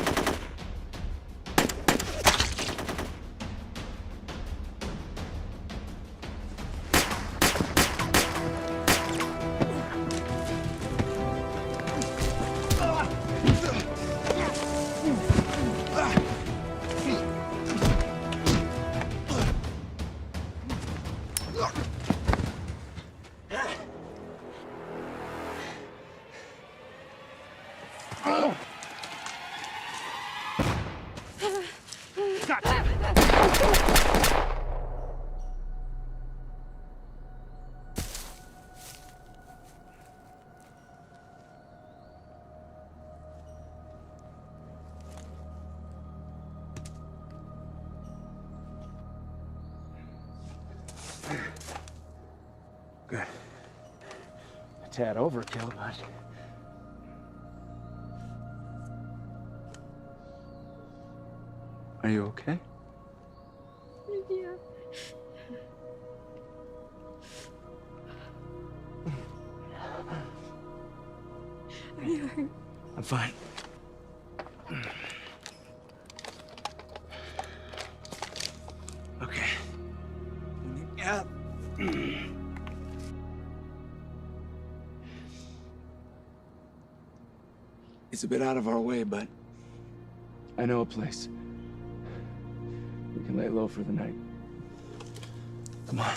Good. A tad overkill, but... Are you okay? Yeah. Are you hurt? I'm fine. Okay. Yeah. It's a bit out of our way, but I know a place. We can lay low for the night. Come on.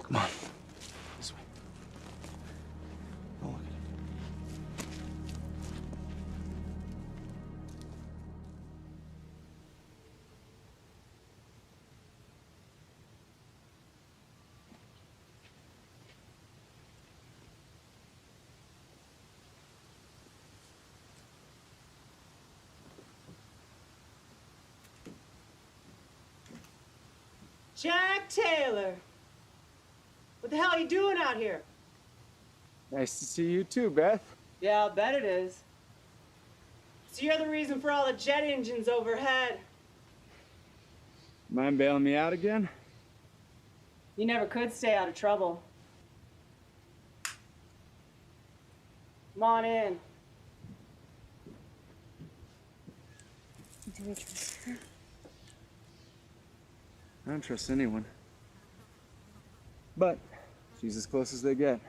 Come on. This way. Don't look at it. Jack Taylor! What the hell are you doing out here? Nice to see you too, Beth. Yeah, I'll bet it is. So you're the reason for all the jet engines overhead. Mind bailing me out again? You never could stay out of trouble. Come on in. Do we trust her? I don't trust anyone. But she's as close as they get.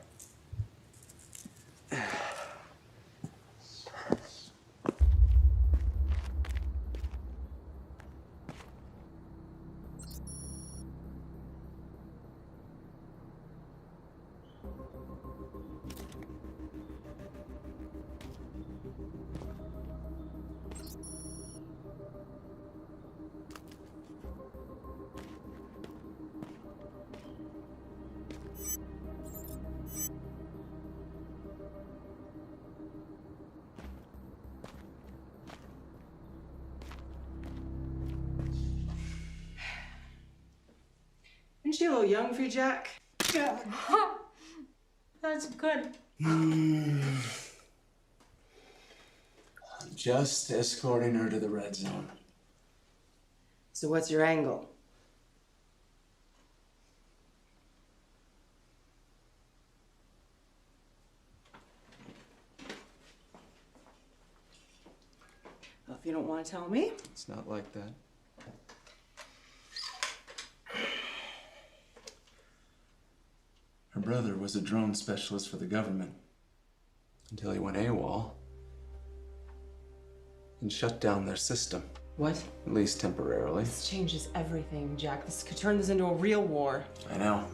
Isn't she a little young for you, Jack? Yeah. That's good. Just escorting her to the red zone. So what's your angle? Well, if you don't want to tell me. It's not like that. Her brother was a drone specialist for the government until he went AWOL and shut down their system. What? At least temporarily. This changes everything, Jack. This could turn this into a real war. I know.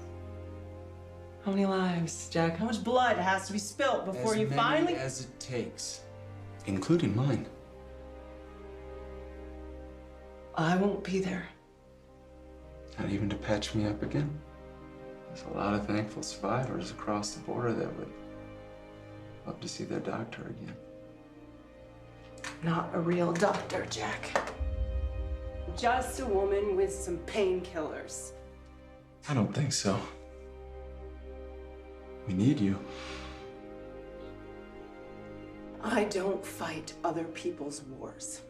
How many lives, Jack? How much blood has to be spilt before As you many finally... as it takes, including mine. I won't be there. Not even to patch me up again. There's a lot of thankful survivors across the border that would love to see their doctor again. Not a real doctor, Jack. Just a woman with some painkillers. I don't think so. We need you. I don't fight other people's wars.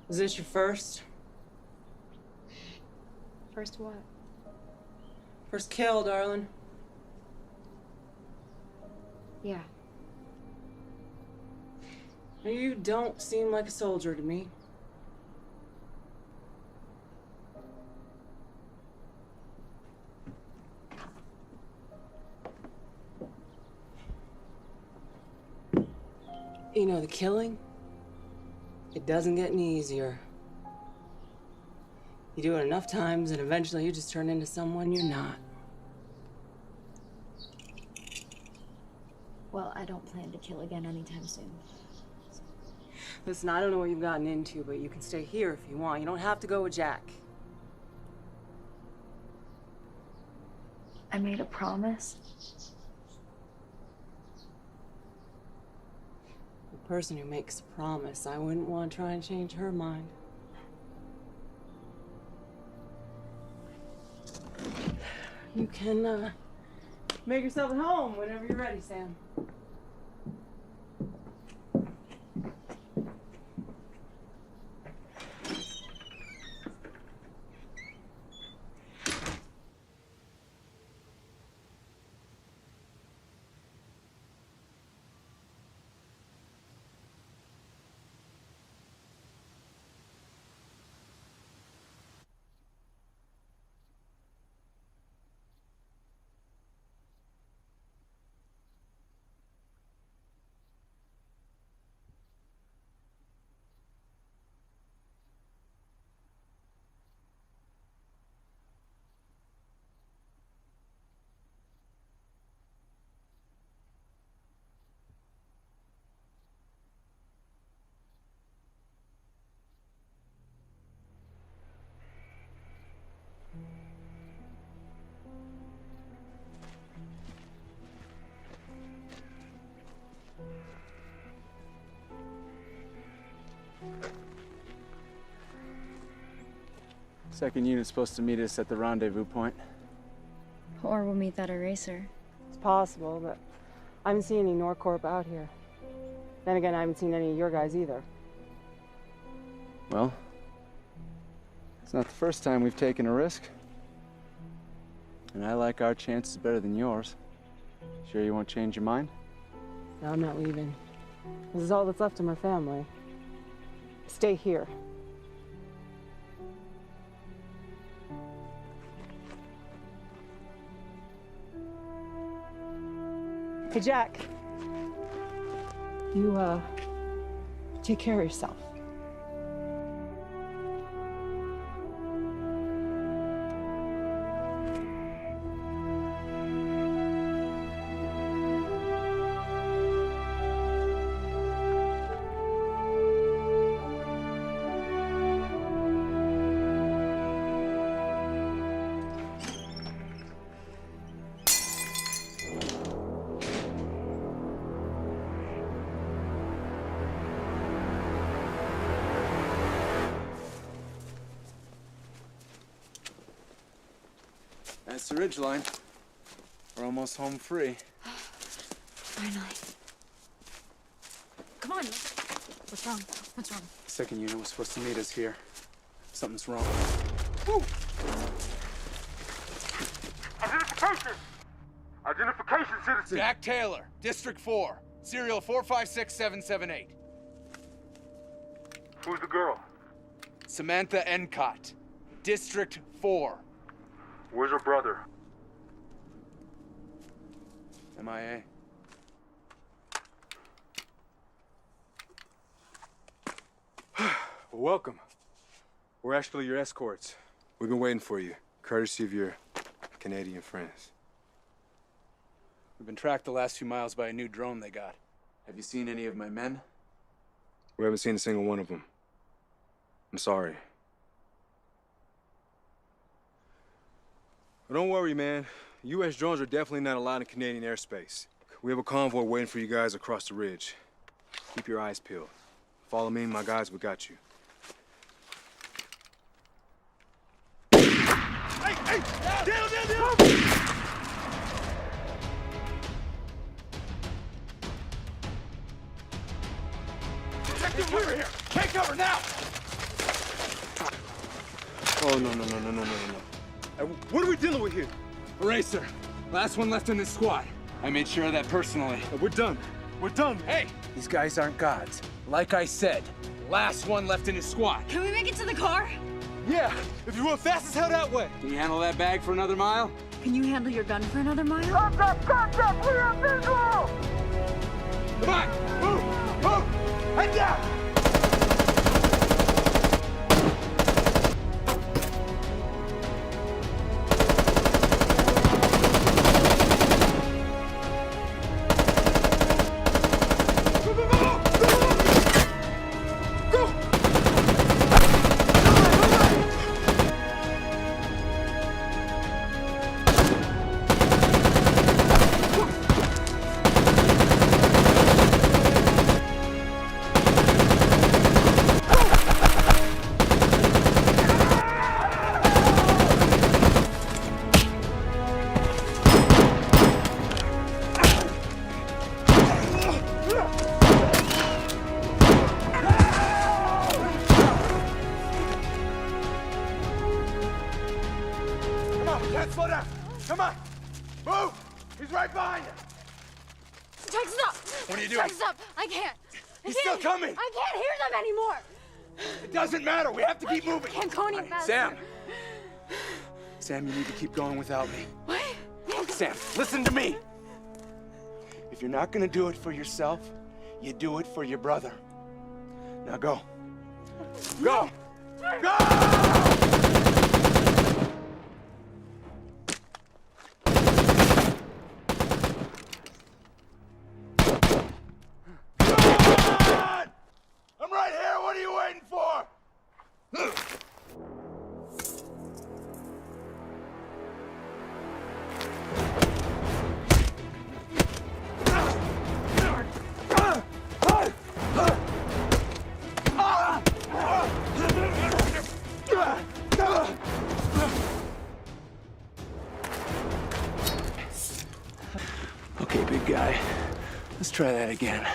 Is this your first? First what? First kill, darling. Yeah. You don't seem like a soldier to me. You know, the killing, it doesn't get any easier. You do it enough times and eventually you just turn into someone you're not. Well, I don't plan to kill again anytime soon. Listen, I don't know what you've gotten into, but you can stay here if you want. You don't have to go with Jack. I made a promise. The person who makes a promise, I wouldn't want to try and change her mind. You can, make yourself at home whenever you're ready, Sam. Second unit's supposed to meet us at the rendezvous point. Or we'll meet that eraser. It's possible, but I haven't seen any Norcorp out here. Then again, I haven't seen any of your guys either. Well, it's not the first time we've taken a risk. And I like our chances better than yours. Sure you won't change your mind? No, I'm not leaving. This is all that's left of my family. Stay here. Hey, Jack. You, take care of yourself. That's the ridge line. We're almost home free. Finally. Come on. What's wrong? What's wrong? Second unit was supposed to meet us here. Something's wrong. Identification! Identification, citizen! Jack Taylor, District 4, serial 456778. Who's the girl? Samantha Encott, District 4. Where's her brother? MIA. Well, welcome. We're actually your escorts. We've been waiting for you, courtesy of your Canadian friends. We've been tracked the last few miles by a new drone they got. Have you seen any of my men? We haven't seen a single one of them. I'm sorry. But don't worry, man. U.S. drones are definitely not allowed in Canadian airspace. We have a convoy waiting for you guys across the ridge. Keep your eyes peeled. Follow me, my guys, we got you. Hey! Down! Detective Weaver here! Take cover now! Oh, no. What are we dealing with here? Eraser. Last one left in this squad. I made sure of that personally. We're done. We're done. Hey! These guys aren't gods. Like I said, last one left in his squad. Can we make it to the car? Yeah, if you run fast as hell that way. Can you handle that bag for another mile? Can you handle your gun for another mile? Contact! We have visual! Come on! Move! Head down! Slow down! Come on! Move! He's right behind you! Jack, stop! What are you doing? Jack, stop! I can't! He's still coming! I can't hear them anymore! It doesn't matter. We have to keep moving. I can't go any faster. Sam, you need to keep going without me. What? Sam, listen to me. If you're not gonna do it for yourself, you do it for your brother. Now go. Go! Go! I'm right here. What are you waiting for? Okay, big guy. Let's try that again.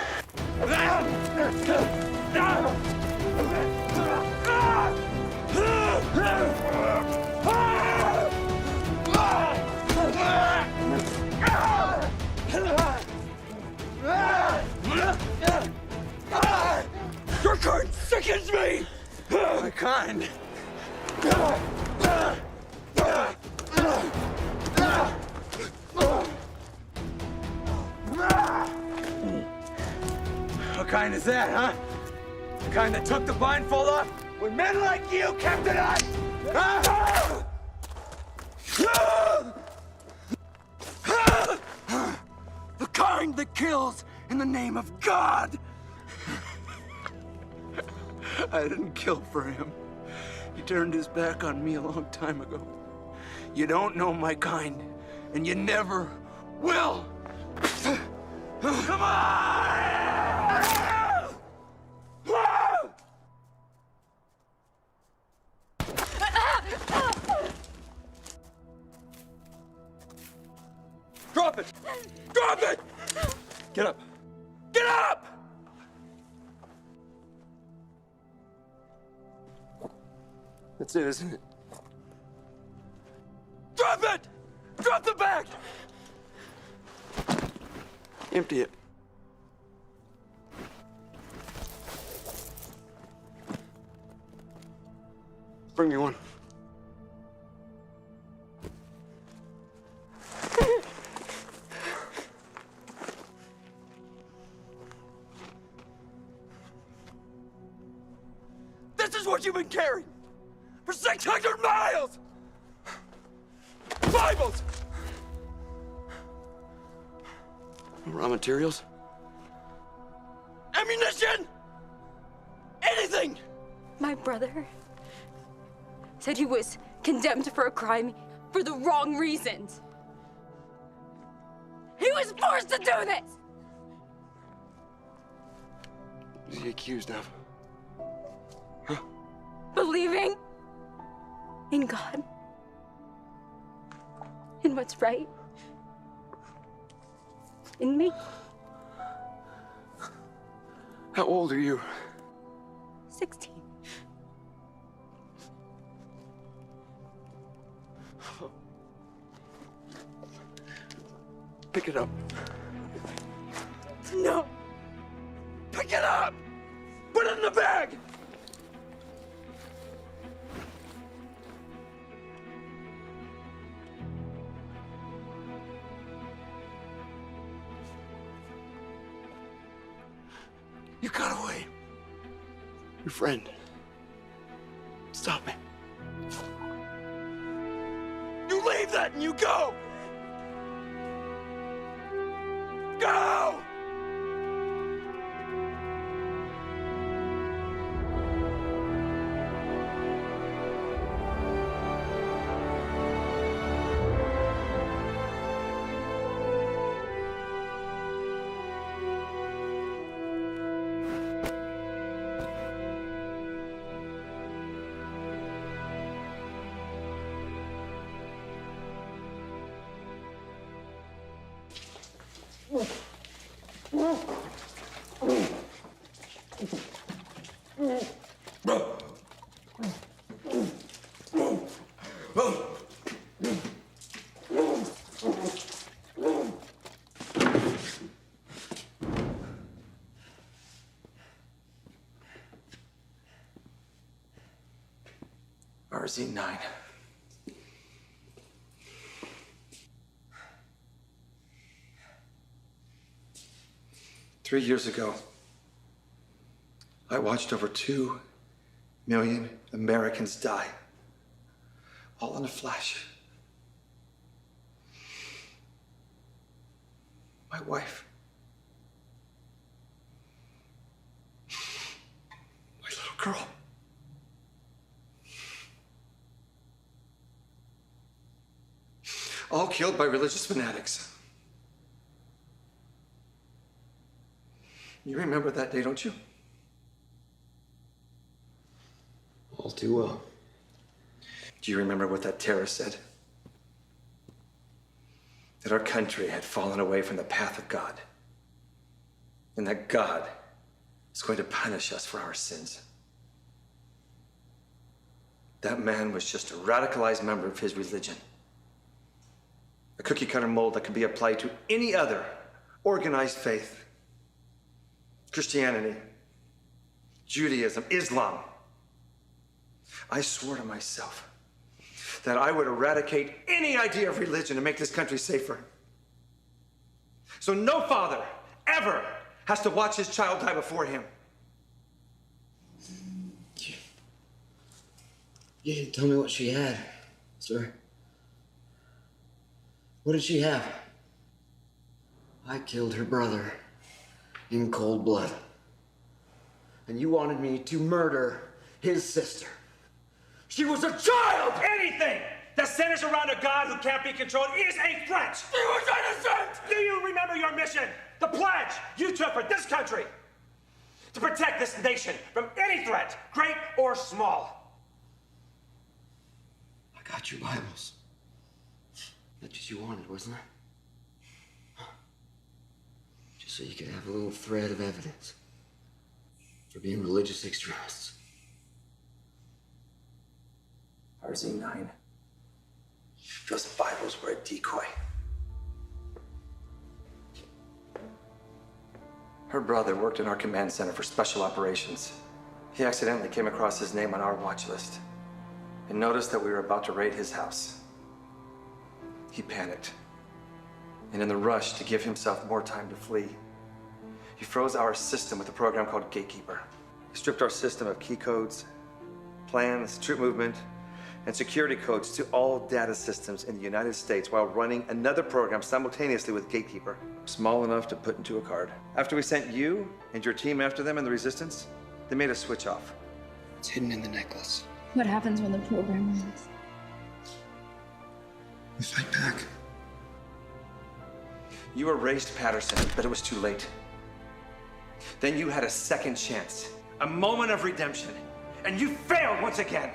Your kind sickens me! My kind? What kind is that, huh? The kind that took the blindfold off when men like you kept it on? Huh? The kind that kills in the name of God. I didn't kill for him. He turned his back on me a long time ago. You don't know my kind, and you never will. Come on! Get up. Get up! That's it, isn't it? Drop it! Drop the bag! Empty it. Bring me one. This is what you've been carrying for 600 miles! Bibles! Raw materials? Ammunition! Anything! My brother said he was condemned for a crime for the wrong reasons. He was forced to do this! What is he accused of? Believing in God, in what's right, in me. How old are you? 16. Pick it up. No. Pick it up! Put it in the bag! You got away. Your friend. Stop me. You leave that and you go! Go! RZ-9. Three years ago, I watched over 2 million Americans die, all in a flash. My wife, my little girl. All killed by religious fanatics. You remember that day, don't you? All too well. Do you remember what that terrorist said? That our country had fallen away from the path of God. And that God is going to punish us for our sins. That man was just a radicalized member of his religion. A cookie-cutter mold that could be applied to any other organized faith. Christianity, Judaism, Islam. I swore to myself that I would eradicate any idea of religion to make this country safer. So no father ever has to watch his child die before him. You didn't tell me what she had, sir. What did she have? I killed her brother in cold blood. And you wanted me to murder his sister. She was a child! Anything that centers around a God who can't be controlled is a threat! She was innocent! Do you remember your mission? The pledge you took for this country? To protect this nation from any threat, great or small. I got your Bibles. That's what you wanted, wasn't it? Just so you could have a little thread of evidence for being religious extremists. RZ9. Those Bibles were a decoy. Her brother worked in our command center for special operations. He accidentally came across his name on our watch list and noticed that we were about to raid his house. He panicked, and in the rush to give himself more time to flee, he froze our system with a program called Gatekeeper. He stripped our system of key codes, plans, troop movement, and security codes to all data systems in the United States while running another program simultaneously with Gatekeeper, small enough to put into a card. After we sent you and your team after them in the Resistance, they made us switch off. It's hidden in the necklace. What happens when the program ends? We fight back. You erased Patterson, but it was too late. Then you had a second chance, a moment of redemption, and you failed once again.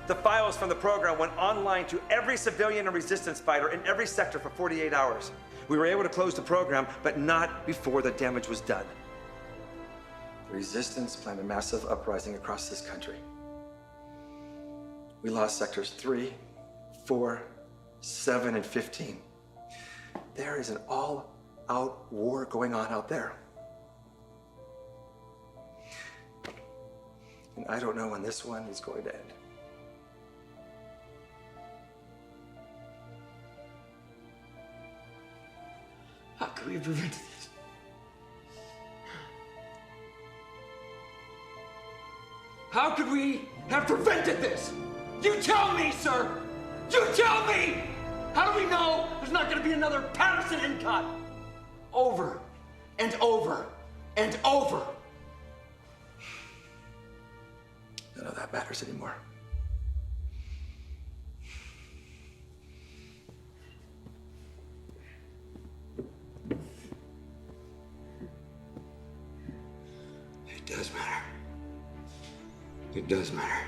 The files from the program went online to every civilian and resistance fighter in every sector for 48 hours. We were able to close the program, but not before the damage was done. The resistance planned a massive uprising across this country. We lost sectors 3, 4, 7, and 15. There is an all-out war going on out there. And I don't know when this one is going to end. How could we have prevented this? How could we have prevented this? You tell me, sir! You tell me! How do we know there's not gonna be another Patterson Endcott? Over and over and over. None of that matters anymore. It does matter. It does matter.